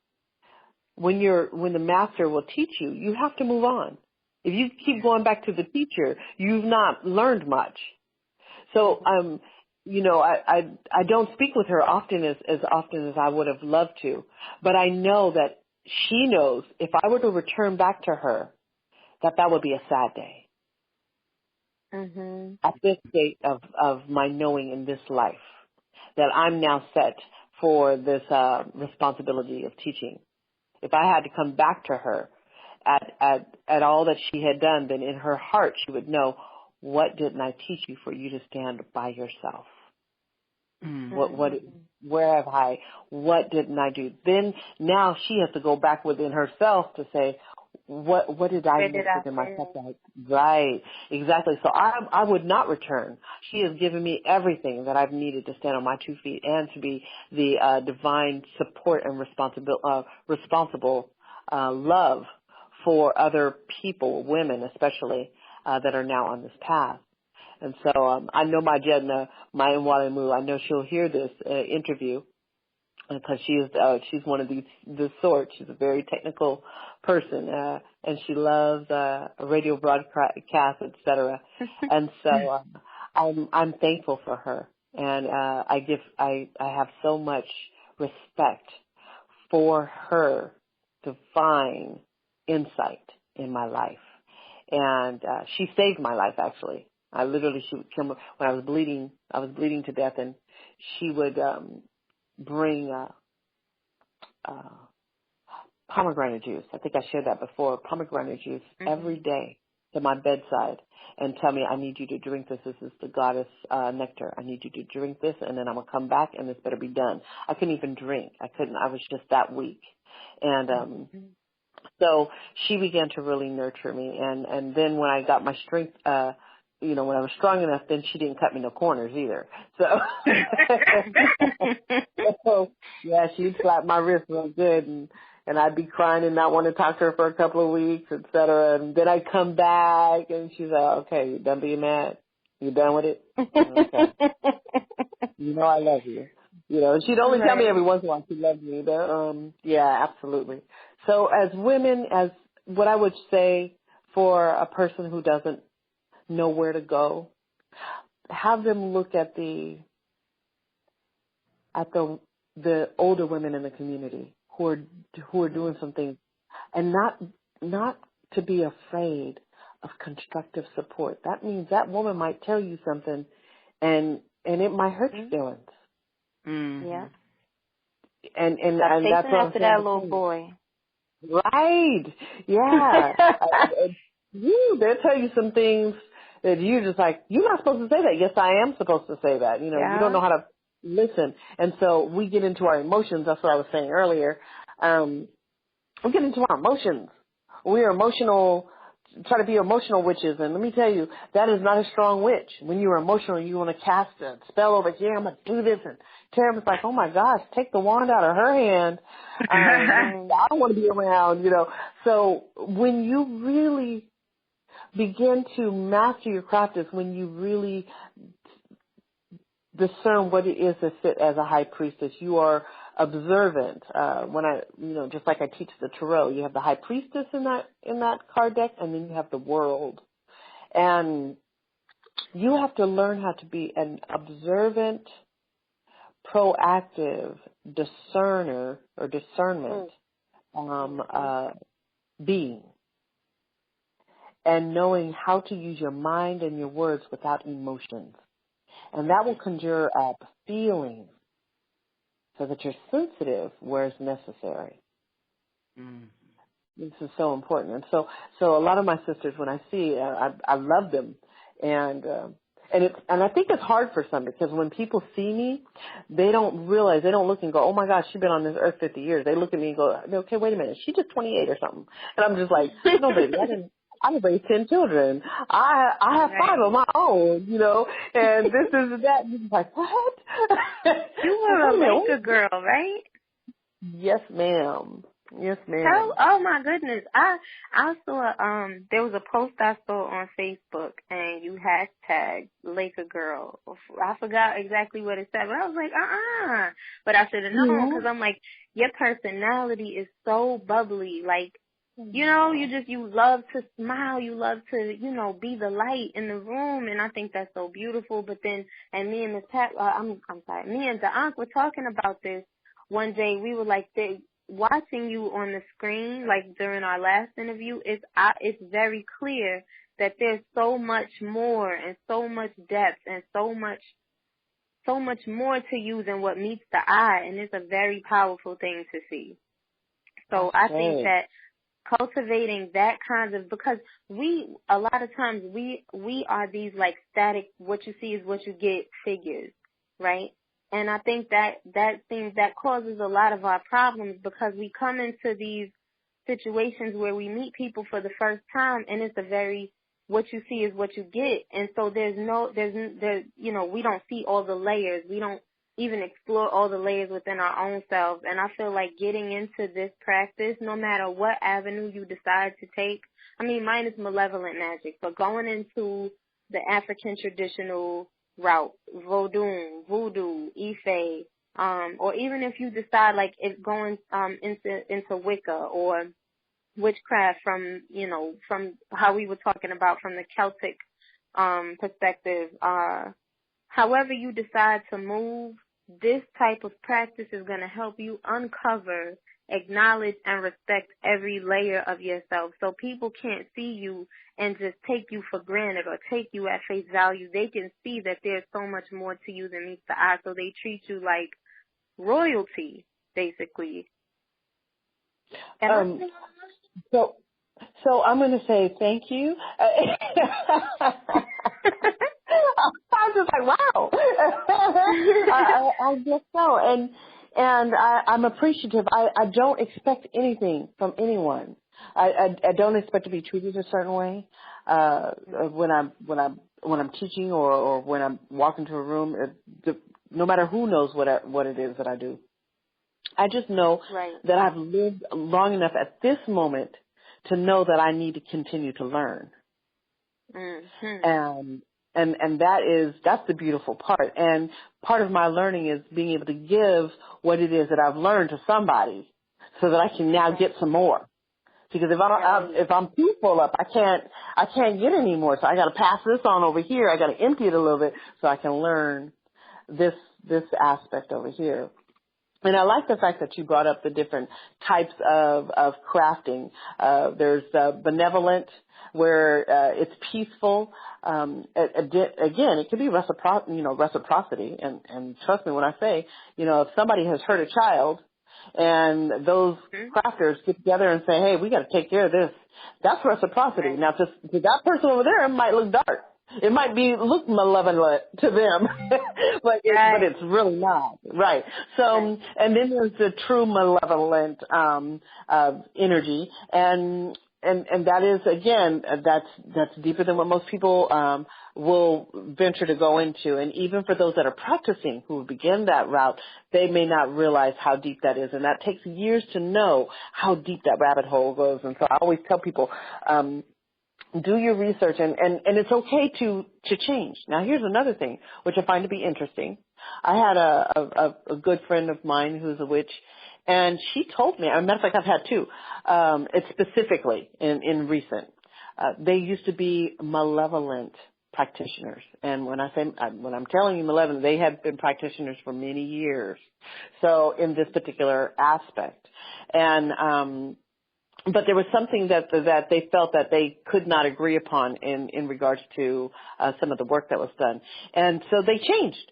when the master will teach you, you have to move on. If you keep going back to the teacher, you've not learned much. So, I don't speak with her often as often as I would have loved to, but I know that she knows if I were to return back to her, that would be a sad day. At this state of my knowing in this life, that I'm now set for this responsibility of teaching. If I had to come back to her at all that she had done, then in her heart she would know, what didn't I teach you for you to stand by yourself? What didn't I do? Then now she has to go back within herself to say, what did I miss within myself? Right, exactly. So I would not return. She has given me everything that I've needed to stand on my 2 feet and to be the divine support and responsible love for other people, women especially, that are now on this path. And so I know my Jedna, my Mwalimu, I know she'll hear this interview, because she's one of this sort. She's a very technical person, and she loves radio broadcast, etc. And so I'm thankful for her, and I have so much respect for her divine insight in my life, and she saved my life actually. She would come when I was bleeding to death, and she would bring pomegranate juice. I think I shared that before. Pomegranate juice every day to my bedside and tell me, I need you to drink this. This is the goddess nectar. I need you to drink this, and then I'm going to come back, and this better be done. I couldn't even drink. I was just that weak. And so she began to really nurture me. And then when I got my strength, when I was strong enough, then she didn't cut me no corners either. So yeah, she'd slap my wrist real good, and I'd be crying and not want to talk to her for a couple of weeks, etc. And then I'd come back, and she's like, "Okay, you done being mad? You done with it? Okay. I love you." And she'd only tell me every once in a while she loved me, but yeah, absolutely. So as women, as what I would say for a person who doesn't know where to go, have them look at the older women in the community who are doing some things, and not to be afraid of constructive support. That means that woman might tell you something and it might hurt your feelings. Mm-hmm. Yeah. And Stop that's chasing what I'm after saying. that little boy. Right. Yeah. They'll tell you some things that you're just like, you're not supposed to say that. Yes, I am supposed to say that. You know, you don't know how to listen. And so we get into our emotions. That's what I was saying earlier. We get into our emotions. We are emotional, try to be emotional witches. And let me tell you, that is not a strong witch. When you're emotional, you want to cast a spell over here. I'm going to do this. And Tara was like, oh my gosh, take the wand out of her hand. I don't want to be around, you know. So when you really begin to master your craft is when you really discern what it is to sit as a high priestess. You are observant. Just like I teach the tarot, you have the high priestess in that card deck, and then you have the world. And you have to learn how to be an observant, proactive discerner or discernment being, and knowing how to use your mind and your words without emotions. And that will conjure up feelings so that you're sensitive where it's necessary. This is so important. And so a lot of my sisters, when I see, I love them. And I think it's hard for some because when people see me, they don't realize, they don't look and go, oh my gosh, she's been on this earth 50 years. They look at me and go, okay, wait a minute, she's just 28 or something. And I'm just like, no, baby, I've raised 10 children. I have 5 of my own, you know, and this is that. And you're like, what? You were a Laker girl, right? Yes, ma'am. Yes, ma'am. Oh my goodness. I saw there was a post I saw on Facebook and you hashtag Laker girl. I forgot exactly what it said, but I was like, but I should have known because I'm like, your personality is so bubbly, like, you know, you love to smile, you love to, you know, be the light in the room, and I think that's so beautiful. But then, and me and Miss Pat, me and the aunt were talking about this one day. We were like, watching you on the screen, like during our last interview, it's very clear that there's so much more and so much depth and so much more to you than what meets the eye, and it's a very powerful thing to see. So I think that cultivating that kind of, because a lot of times we are these like static, what you see is what you get figures, right? And I think that causes a lot of our problems because we come into these situations where we meet people for the first time and it's a very, what you see is what you get. And so there's you know, we don't see all the layers. We don't even explore all the layers within our own selves. And I feel like getting into this practice, no matter what avenue you decide to take, I mean, mine is malevolent magic, but going into the African traditional route, voodoo, Ife, or even if you decide like if going into Wicca or witchcraft from how we were talking about from the Celtic perspective, however you decide to move, this type of practice is going to help you uncover, acknowledge, and respect every layer of yourself. So people can't see you and just take you for granted or take you at face value. They can see that there's so much more to you than meets the eye, so they treat you like royalty, basically. So I'm going to say thank you. I'm just like, wow. I guess so. And I'm appreciative. I don't expect anything from anyone. I don't expect to be treated a certain way when I'm teaching or when I'm walking to a room. No matter who knows what it is that I do. I just know that I've lived long enough at this moment to know that I need to continue to learn. And that's the beautiful part. And part of my learning is being able to give what it is that I've learned to somebody so that I can now get some more. Because if I'm too full up, I can't get any more. So I got to pass this on over here. I got to empty it a little bit so I can learn this aspect over here. And I like the fact that you brought up the different types of crafting. There's benevolent, where it's peaceful. Again, it could be reciprocity. And trust me when I say, if somebody has hurt a child, and those crafters get together and say, hey, we got to take care of this. That's reciprocity. Right. Now, to that person over there, it might look dark. It might look malevolent to them, but it's really not. Right. So, and then there's the true malevolent, energy. And that is, again, that's deeper than what most people, will venture to go into. And even for those that are practicing who begin that route, they may not realize how deep that is. And that takes years to know how deep that rabbit hole goes. And so I always tell people, do your research, and it's okay to change. Now, here's another thing, which I find to be interesting. I had a good friend of mine who's a witch, and she told me, as a matter of fact, I've had two, it's specifically in recent. They used to be malevolent practitioners. And when I'm telling you malevolent, they have been practitioners for many years. So in this particular aspect. And, but there was something that they felt that they could not agree upon in regards to some of the work that was done, and so they changed.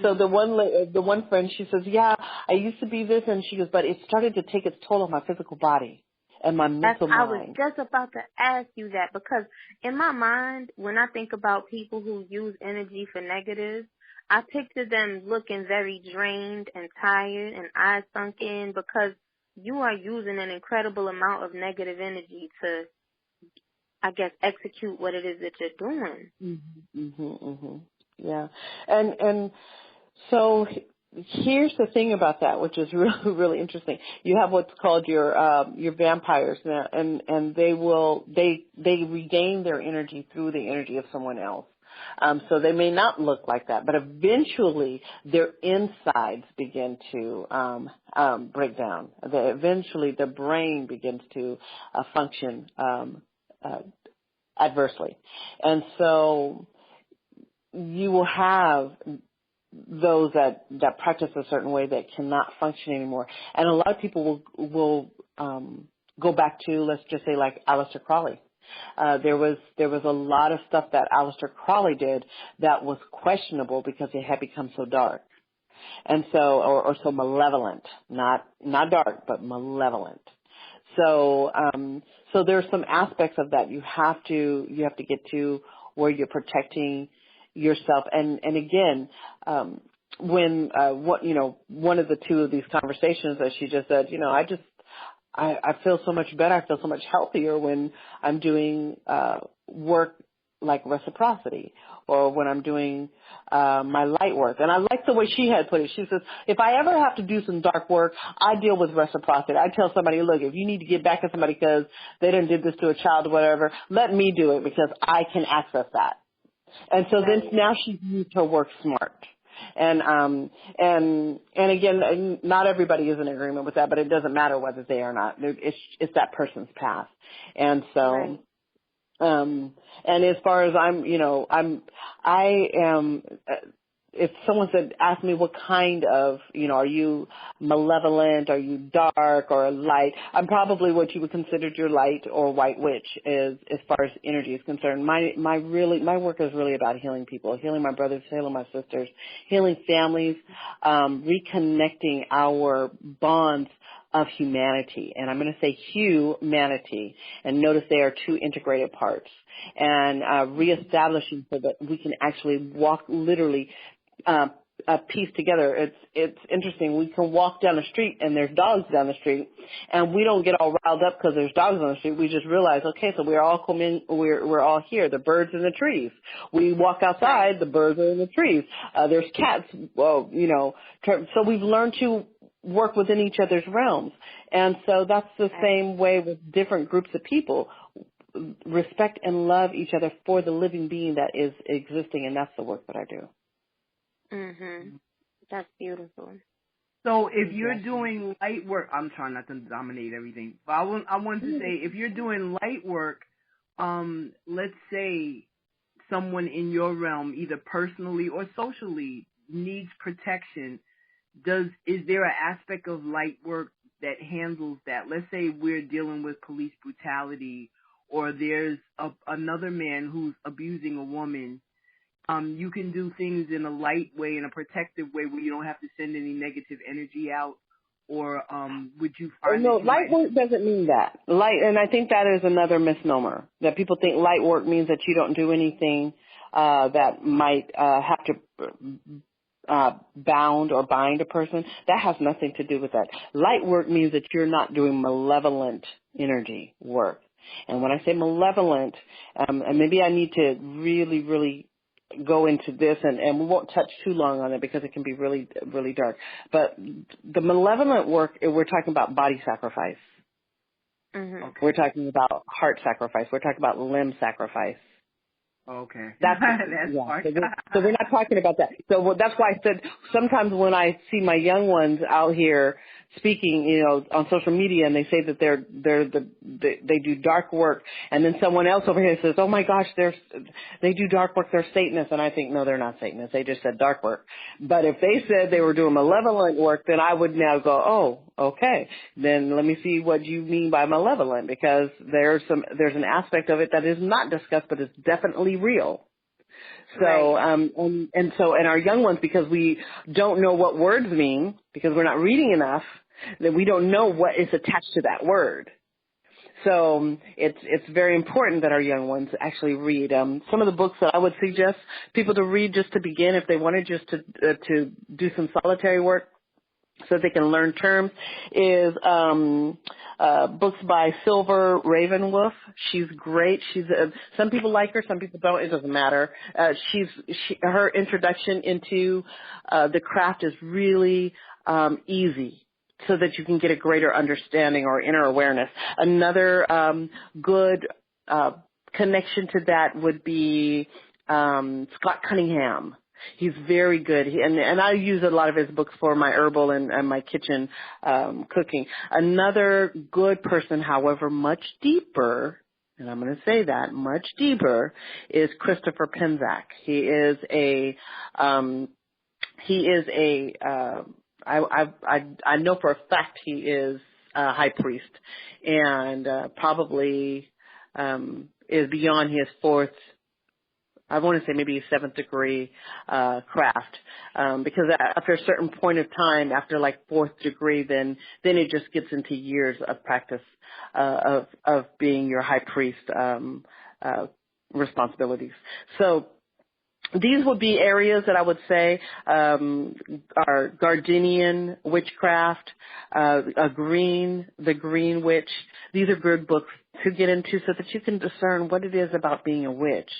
So the one friend, she says, yeah, I used to be this, and she goes, but it started to take its toll on my physical body and my mental I mind. was just about to ask you that, because in my mind, when I think about people who use energy for negative, I picture them looking very drained and tired and eyes sunk in, because you are using an incredible amount of negative energy to, I guess, execute what it is that you're doing. Yeah. And so here's the thing about that, which is really, really interesting. You have what's called your vampires now, and they regain their energy through the energy of someone else. So they may not look like that, but eventually their insides begin to break down. Eventually the brain begins to function adversely. And so you will have those that practice a certain way that cannot function anymore. And a lot of people will go back to, let's just say, like Aleister Crowley. There was a lot of stuff that Aleister Crowley did that was questionable because it had become so dark, and so or so malevolent, not dark but malevolent. So so there's some aspects of that you have to get to where you're protecting yourself. And again, when one of the two of these conversations that she just said, I feel so much better. I feel so much healthier when I'm doing work like reciprocity, or when I'm doing my light work. And I like the way she had put it. She says, if I ever have to do some dark work, I deal with reciprocity. I tell somebody, look, if you need to get back at somebody because they done did this to a child or whatever, let me do it because I can access that. And so then now she's used her work smart. And again, not everybody is in agreement with that, but it doesn't matter whether they are not. It's that person's path. And so, and as far as I am, if someone asked me what kind of, are you malevolent, are you dark or light, I'm probably what you would consider your light or white witch as far as energy is concerned. My work is really about healing people, healing my brothers, healing my sisters, healing families, reconnecting our bonds of humanity. And I'm going to say humanity, and notice they are two integrated parts, and reestablishing so that we can actually walk literally a piece together. It's interesting. We can walk down the street and there's dogs down the street, and we don't get all riled up because there's dogs on the street. We just realize, okay, so we're all here. The birds in the trees. We walk outside, the birds are in the trees. There's cats. Well, so we've learned to work within each other's realms, and so that's the same way with different groups of people. Respect and love each other for the living being that is existing, and that's the work that I do. That's beautiful. So if you're doing light work, I'm trying not to dominate everything, but I want to say, if you're doing light work, let's say someone in your realm, either personally or socially, needs protection, is there an aspect of light work that handles that? Let's say we're dealing with police brutality, or there's another man who's abusing a woman. You can do things in a light way, in a protective way, where you don't have to send any negative energy out. Or would you find No, that you light work doesn't mean that. Light, and I think that is another misnomer, that people think light work means that you don't do anything that might have to bound or bind a person. That has nothing to do with that. Light work means that you're not doing malevolent energy work. And when I say malevolent, and maybe I need to really, really go into this, and we won't touch too long on it because it can be really, really dark. But the malevolent work, we're talking about body sacrifice. Mm-hmm. Okay. We're talking about heart sacrifice. We're talking about limb sacrifice. Okay. That's Part. so we're not talking about that. So that's why I said sometimes when I see my young ones out here speaking, on social media, and they say that they do dark work, and then someone else over here says, "Oh my gosh, they do dark work. They're Satanists," and I think no, they're not Satanists. They just said dark work. But if they said they were doing malevolent work, then I would now go, "Oh, okay. Then let me see what you mean by malevolent, because there's an aspect of it that is not discussed, but it's definitely real." So, Right. and our young ones, because we don't know what words mean, because we're not reading enough, that we don't know what is attached to that word. So it's very important that our young ones actually read. Some of the books that I would suggest people to read just to begin, if they wanted just to do some solitary work, so they can learn terms, is books by Silver Ravenwolf. She's great. Some people like her, some people don't. It doesn't matter. Her introduction into the craft is really easy, so that you can get a greater understanding or inner awareness. Another good connection to that would be Scott Cunningham. He's very good. And I use a lot of his books for my herbal and my kitchen cooking. Another good person, however, much deeper, and I'm going to say that, much deeper, is Christopher Penczak. I know for a fact he is a high priest, and probably is beyond his fourth, I want to say maybe seventh degree craft, because after a certain point of time, after like fourth degree, then it just gets into years of practice of being your high priest responsibilities. So these would be areas that I would say are Gardenian witchcraft, the Green Witch. These are good books to get into so that you can discern what it is about being a witch,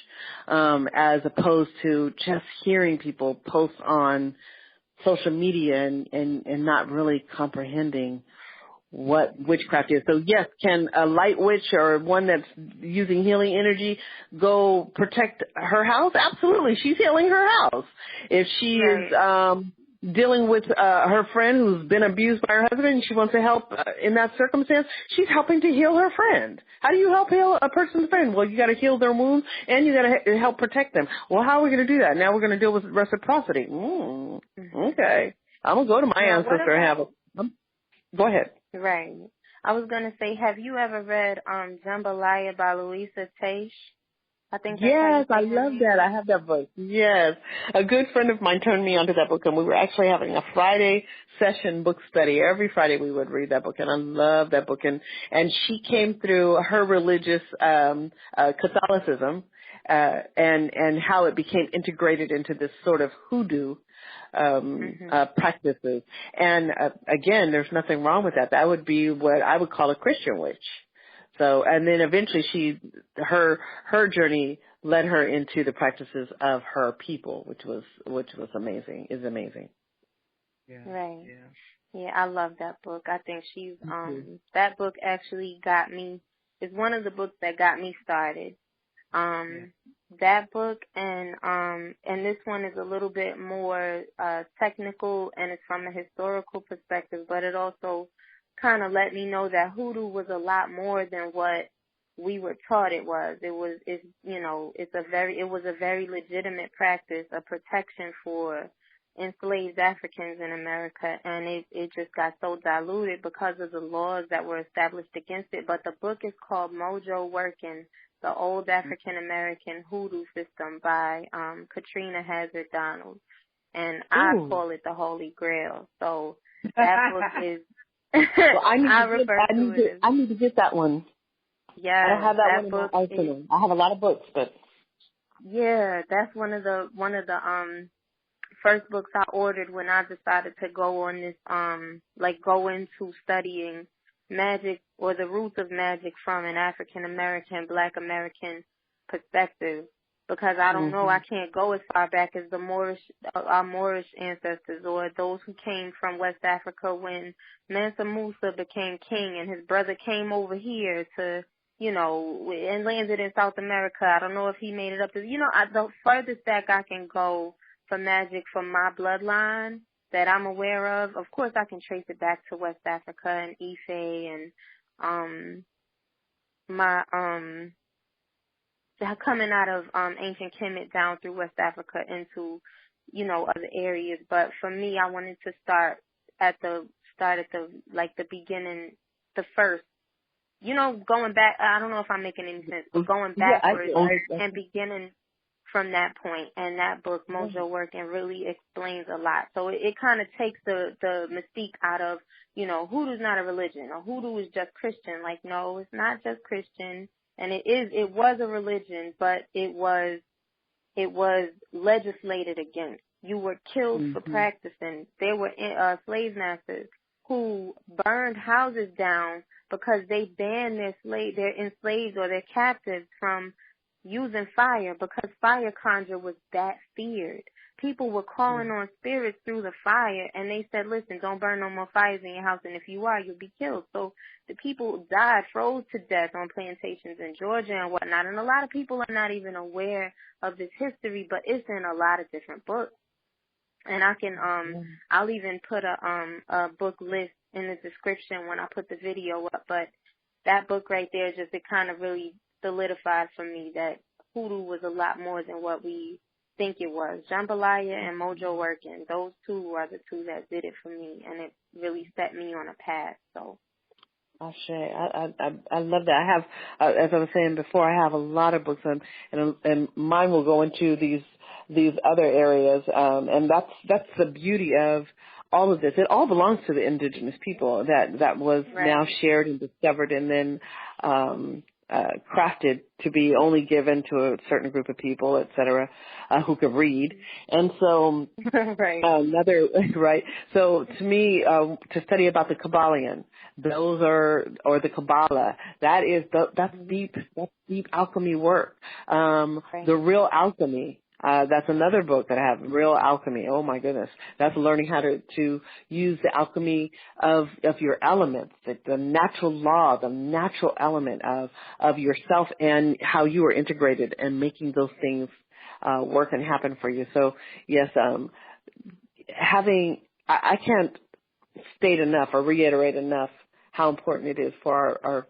as opposed to just hearing people post on social media and not really comprehending what witchcraft is. So yes, can a light witch or one that's using healing energy go protect her house? Absolutely. She's healing her house. If she is dealing with her friend who's been abused by her husband and she wants to help in that circumstance, she's helping to heal her friend. How do you help heal a person's friend? Well, you got to heal their wounds and you got to help protect them. Well, how are we going to do that? Now we're going to deal with reciprocity. Okay. I'm going to go to my ancestor and have a... Go ahead. Right. I was going to say, have you ever read Jambalaya by Louisa Taish? I think that's how you Yes, I say her love name. that. I have that book. Yes. A good friend of mine turned me onto that book, and we were actually having a Friday session book study. Every Friday we would read that book, and I love that book. And she came through her religious Catholicism and how it became integrated into this sort of hoodoo practices. And again, there's nothing wrong with that. That would be what I would call a Christian witch. So, and then eventually her journey led her into the practices of her people, which was amazing, is amazing. Yeah. Right. Yeah, I love that book. I think she's, that book actually is one of the books that got me started. That book and this one is a little bit more technical, and it's from a historical perspective, but it also kind of let me know that hoodoo was a lot more than what we were taught it was. It was a very legitimate practice, a protection for enslaved Africans in America, and it just got so diluted because of the laws that were established against it. But the book is called Mojo Working, The Old African American Hoodoo System by Katrina Hazard Donald. And I call it the Holy Grail. So that book is well, I need to get that one. Yeah, I don't have that one in book my arsenal. I have a lot of books, but yeah, that's one of the first books I ordered when I decided to go on this go into studying magic or the roots of magic from an African American, Black American perspective. Because I don't know, I can't go as far back as our Moorish ancestors, or those who came from West Africa when Mansa Musa became king and his brother came over here to, and landed in South America. I don't know if he made it up to, the furthest back I can go for magic from my bloodline that I'm aware of. Of course, I can trace it back to West Africa and Ife and coming out of ancient Kemet down through West Africa into, other areas. But for me, I wanted to start at the beginning, the first. Going back, I don't know if I'm making any sense, but going backwards and beginning from that point. And that book, Mojo Working, really explains a lot. So it kind of takes the mystique out of, hoodoo's not a religion, or hoodoo is just Christian. Like, no, it's not just Christian. And it was a religion, but it was legislated against. You were killed for practicing. There were slave masters who burned houses down because they banned their enslaved or their captives from using fire, because fire conjure was that feared. People were calling on spirits through the fire, and they said, listen, don't burn no more fires in your house, and if you are, you'll be killed. So the people died, froze to death on plantations in Georgia and whatnot, and a lot of people are not even aware of this history, but it's in a lot of different books. And I can, I'll even put a book list in the description when I put the video up, but that book right there, it kind of really solidified for me that hoodoo was a lot more than what we think it was. Jambalaya and Mojo Working, those two are the two that did it for me, and it really set me on a path. So, Ashe, I love that. I have, as I was saying before, I have a lot of books, and mine will go into these other areas, and that's the beauty of all of this. It all belongs to the indigenous people that was now shared and discovered, and then crafted to be only given to a certain group of people, et cetera, who could read. And so So to me, to study about the Kabbalion, or the Kabbalah, that's deep alchemy work. The real alchemy. That's another book that I have, Real Alchemy. Oh my goodness. That's learning how to use the alchemy of your elements, the natural law, the natural element of yourself and how you are integrated and making those things, work and happen for you. So yes, I can't state enough or reiterate enough how important it is for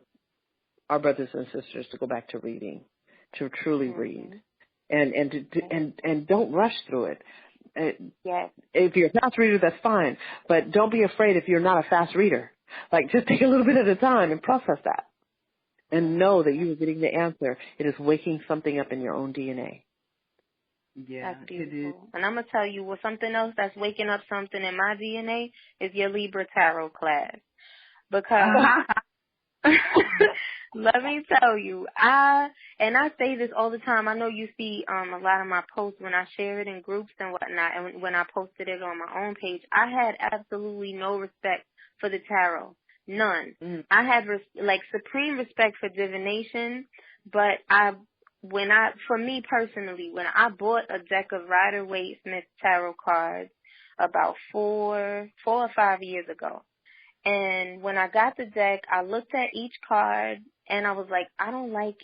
our brothers and sisters to go back to reading, to truly read. And don't rush through it. If you're a fast reader, that's fine. But don't be afraid if you're not a fast reader. Like, just take a little bit at a time and process that. And know that you are getting the answer. It is waking something up in your own DNA. Yeah, that's beautiful. And I'm going to tell you, something else that's waking up something in my DNA is your Libra Tarot class. Because... let me tell you, I say this all the time. I know you see a lot of my posts when I share it in groups and whatnot, and when I posted it on my own page, I had absolutely no respect for the tarot. None. I had supreme respect for divination, but for me personally, when I bought a deck of Rider-Waite-Smith tarot cards about 4 or 5 years ago, and when I got the deck, I looked at each card and I was like, I don't like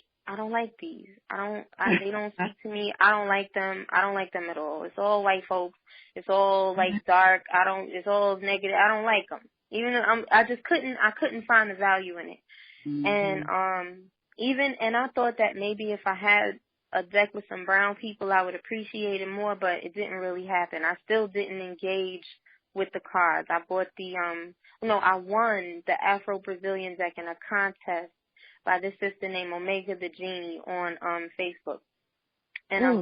these. They don't speak to me. I don't like them. I don't like them at all. It's all white folks. It's all dark. It's all negative. I don't like them. Even though I couldn't find the value in it. And I thought that maybe if I had a deck with some brown people, I would appreciate it more, but it didn't really happen. I still didn't engage with the cards. I bought I won the Afro-Brazilian deck in a contest by this sister named Omega the Genie on Facebook. And I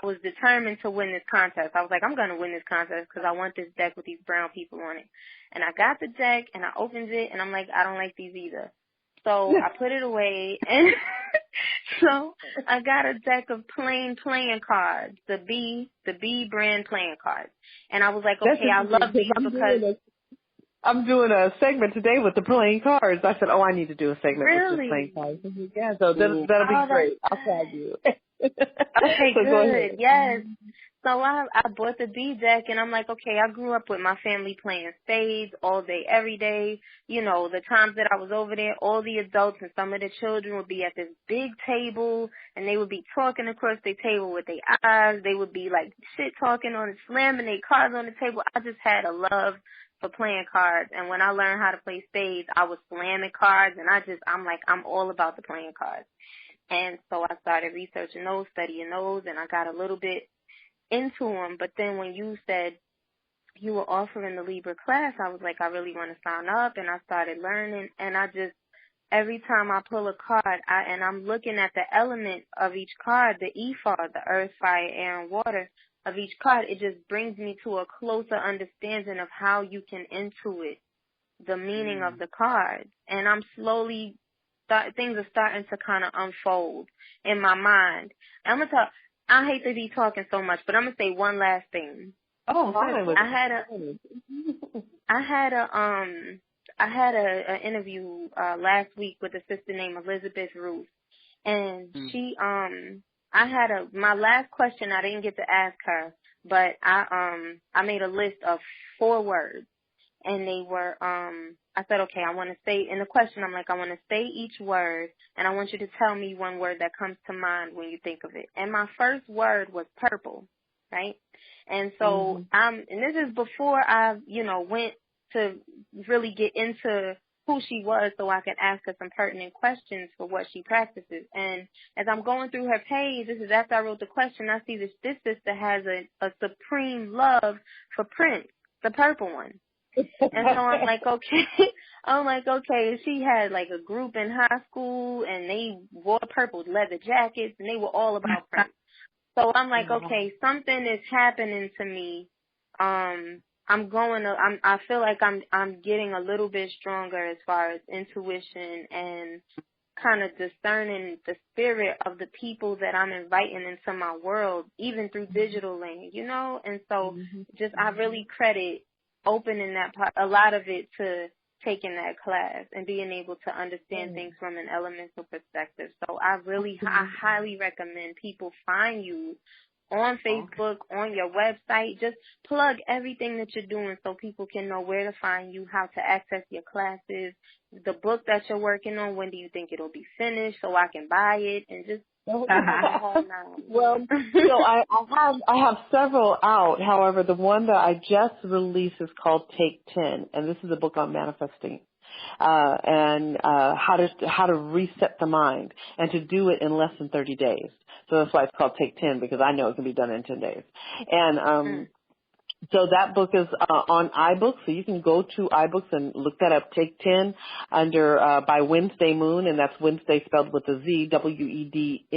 was determined to win this contest. I was like, I'm going to win this contest because I want this deck with these brown people on it. And I got the deck, and I opened it, and I'm like, I don't like these either. So I put it away, and so I got a deck of plain playing cards, the B brand playing cards. And I was like, okay, I love these because I'm doing a segment today with the playing cards. I said, I need to do a segment with just playing cards. Yeah, so that'll be great. I'll tag you. Okay, so good. Yes. So I bought the B deck, and I'm like, okay, I grew up with my family playing spades all day, every day. You know, the times that I was over there, all the adults and some of the children would be at this big table, and they would be talking across their table with their eyes. They would be, like, shit-talking on it, slamming their cards on the table. I just had a love for playing cards, and when I learned how to play spades, I was slamming cards, and I'm all about the playing cards. And so I started researching those, studying those, and I got a little bit into them. But then when you said you were offering the Libra class, I was like, I really want to sign up, and I started learning, and every time I pull a card, and I'm looking at the element of each card, the EFAR, the earth, fire, air, and water of each card, it just brings me to a closer understanding of how you can intuit the meaning of the cards. And I'm slowly, things are starting to kind of unfold in my mind. I'm going to talk, I hate to be talking so much, but I'm going to say one last thing. Oh, fine. I had a interview last week with a sister named Elizabeth Ruth, and my last question I didn't get to ask her, but I made a list of 4 words, and they were I said, okay, I want to say in the question, I'm like, I want to say each word, and I want you to tell me one word that comes to mind when you think of it. And my first word was purple, right? And so and this is before I went to really get into who she was so I could ask her some pertinent questions for what she practices. And as I'm going through her page, this is after I wrote the question, I see this sister has a supreme love for Prince, the purple one. And so I'm like, okay, she had like a group in high school, and they wore purple leather jackets, and they were all about Prince. So I'm like, okay, something is happening to me. I feel like I'm getting a little bit stronger as far as intuition and kind of discerning the spirit of the people that I'm inviting into my world, even through digital land, And so I really credit opening a lot of it to taking that class and being able to understand things from an elemental perspective. So I highly recommend people find you on Facebook, on your website. Just plug everything that you're doing so people can know where to find you, how to access your classes, the book that you're working on, when do you think it'll be finished so I can buy it, and just well, I have several out. However, the one that I just released is called Take 10, and this is a book on manifesting and how to reset the mind and to do it in less than 30 days. So that's why it's called Take 10, because I know it can be done in 10 days. And so that book is on iBooks, so you can go to iBooks and look that up. Take 10 under by Wednesday Moon, and that's Wednesday spelled with a Z, WEDNEZDAY,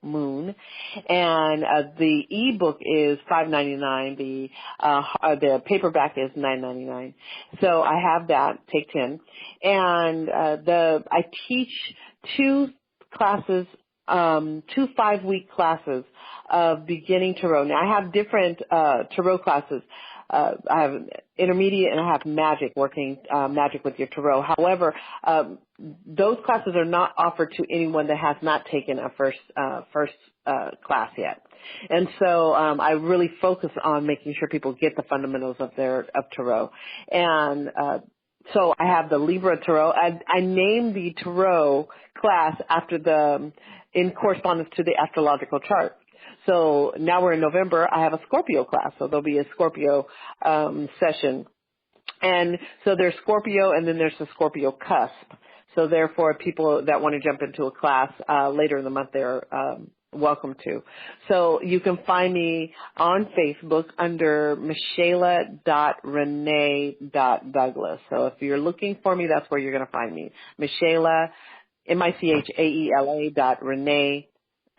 Moon. And the ebook is $5.99. The paperback is $9.99. So I have that. Take 10, and I teach 2 classes. 2 5-week classes of beginning tarot. Now, I have different tarot classes. I have intermediate and I have magic, working magic with your tarot. However, those classes are not offered to anyone that has not taken a first class yet. And so I really focus on making sure people get the fundamentals of tarot. And so I have the Libra Tarot. I named the Tarot class in correspondence to the astrological chart. So now we're in November. I have a Scorpio class, so there'll be a Scorpio session. And so there's Scorpio, and then there's the Scorpio cusp. So therefore, people that want to jump into a class later in the month, they're welcome to. So you can find me on Facebook under Micheala.Renee.Douglas. So if you're looking for me, that's where you're going to find me. Micheala, Micheala.Renee,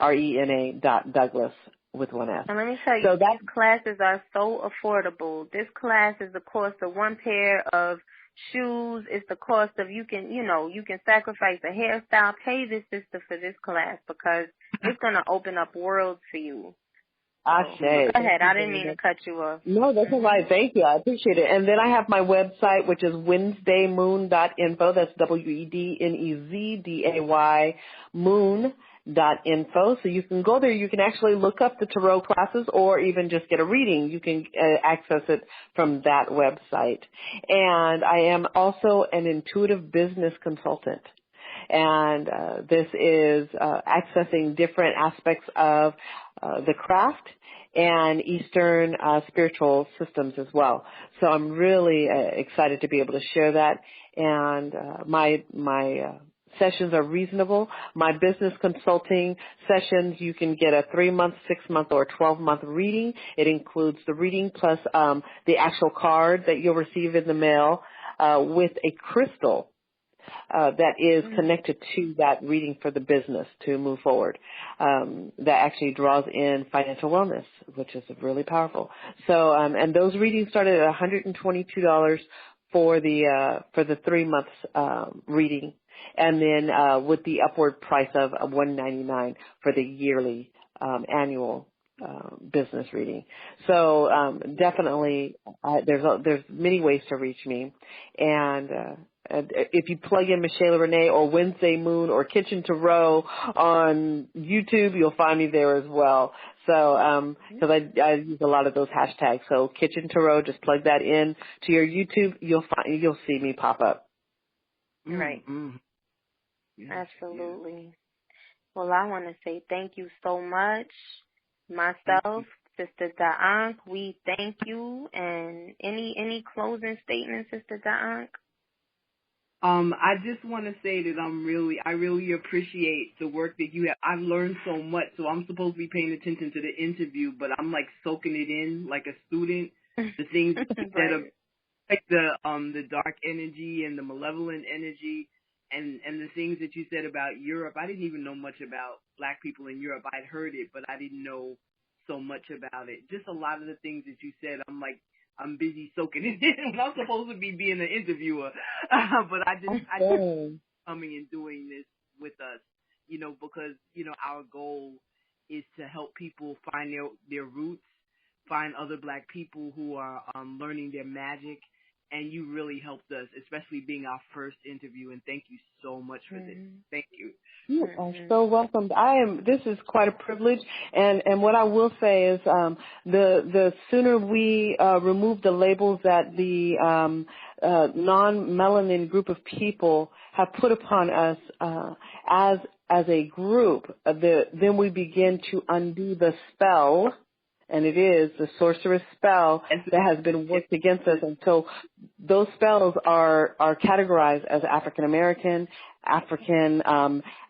Rena.Douglas with one S. And let me tell you, So that these classes are so affordable. This class is the cost of one pair of shoes. It's the cost of you can sacrifice a hairstyle. Pay this sister for this class because it's going to open up worlds for you. Ashe. Go ahead. I didn't mean to cut you off. No, that's all right. Thank you. I appreciate it. And then I have my website, which is WednesdayMoon.info. That's WEDNEZDAY moon.info. So you can go there. You can actually look up the tarot classes or even just get a reading. You can access it from that website. And I am also an intuitive business consultant. And this is accessing different aspects of the craft and Eastern spiritual systems as well. So I'm really excited to be able to share that. And my sessions are reasonable. My business consulting sessions, you can get a 3-month, 6-month, or 12-month reading. It includes the reading plus the actual card that you'll receive in the mail with a crystal that is connected to that reading for the business to move forward. That actually draws in financial wellness, which is really powerful. So, and those readings started at $122 for the 3 months reading, and then with the upward price of $199 for the yearly annual business reading. So definitely, there's many ways to reach me, and if you plug in Micheala Renee or Wednesday Moon or Kitchen to Row on YouTube, you'll find me there as well. So, because I use a lot of those hashtags. So Kitchen to Row, just plug that in to your YouTube. You'll see me pop up. Right. Mm-hmm. Yes, Absolutely. Yes. Well, I want to say thank you so much. Myself, Sister Da'ank, we thank you. And any closing statements, Sister Da'ank? I just want to say that I really appreciate the work that you have. I've learned so much, so I'm supposed to be paying attention to the interview, but I'm like soaking it in like a student. The things Right. that are like the dark energy and the malevolent energy, and the things that you said about Europe. I didn't even know much about Black people in Europe. I'd heard it, but I didn't know so much about it. Just a lot of the things that you said, I'm busy soaking it in. I'm supposed to be being an interviewer, but I just coming and doing this with us, because our goal is to help people find their roots, find other Black people who are learning their magic, and you really helped us, especially being our first interview. And thank you so much for this. Thank you. You are so welcome. This is quite a privilege, and what I will say is, the sooner we remove the labels that the non-melanin group of people have put upon us as a group, then we begin to undo the spell. And it is the sorceress spell that has been worked against us. And so those spells are categorized as African American,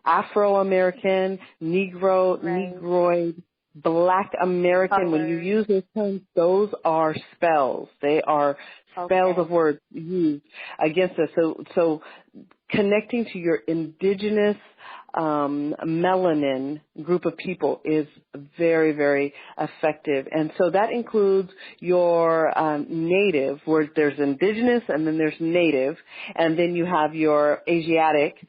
Afro-American, Negro, Negroid, Black American. When you use those terms, those are spells. They are spells of words used against us. So connecting to your indigenous melanin group of people is very, very effective. And so that includes your native, where there's indigenous and then there's native, and then you have your Asiatic,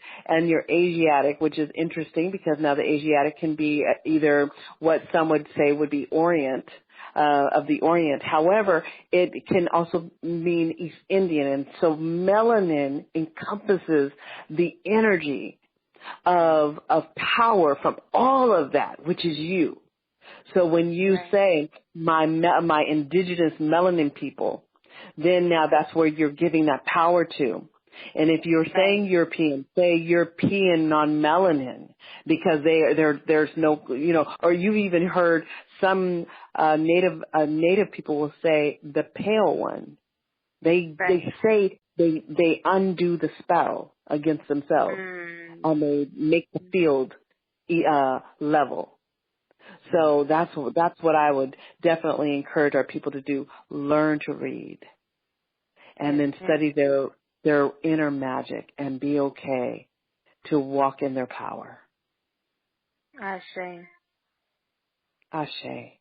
which is interesting because now the Asiatic can be either what some would say would be Orient, of the Orient. However, it can also mean East Indian. And so melanin encompasses the energy of power from all of that, which is you. So when you say my indigenous melanin people, then now that's where you're giving that power to. And if you're saying European, say European non-melanin, because there's no, or you've even heard some native people will say the pale one. They say they undo the spell against themselves, and they make the field level. So that's what I would definitely encourage our people to do. Learn to read, and then study their inner magic, and be okay to walk in their power. Ashe. Ashe.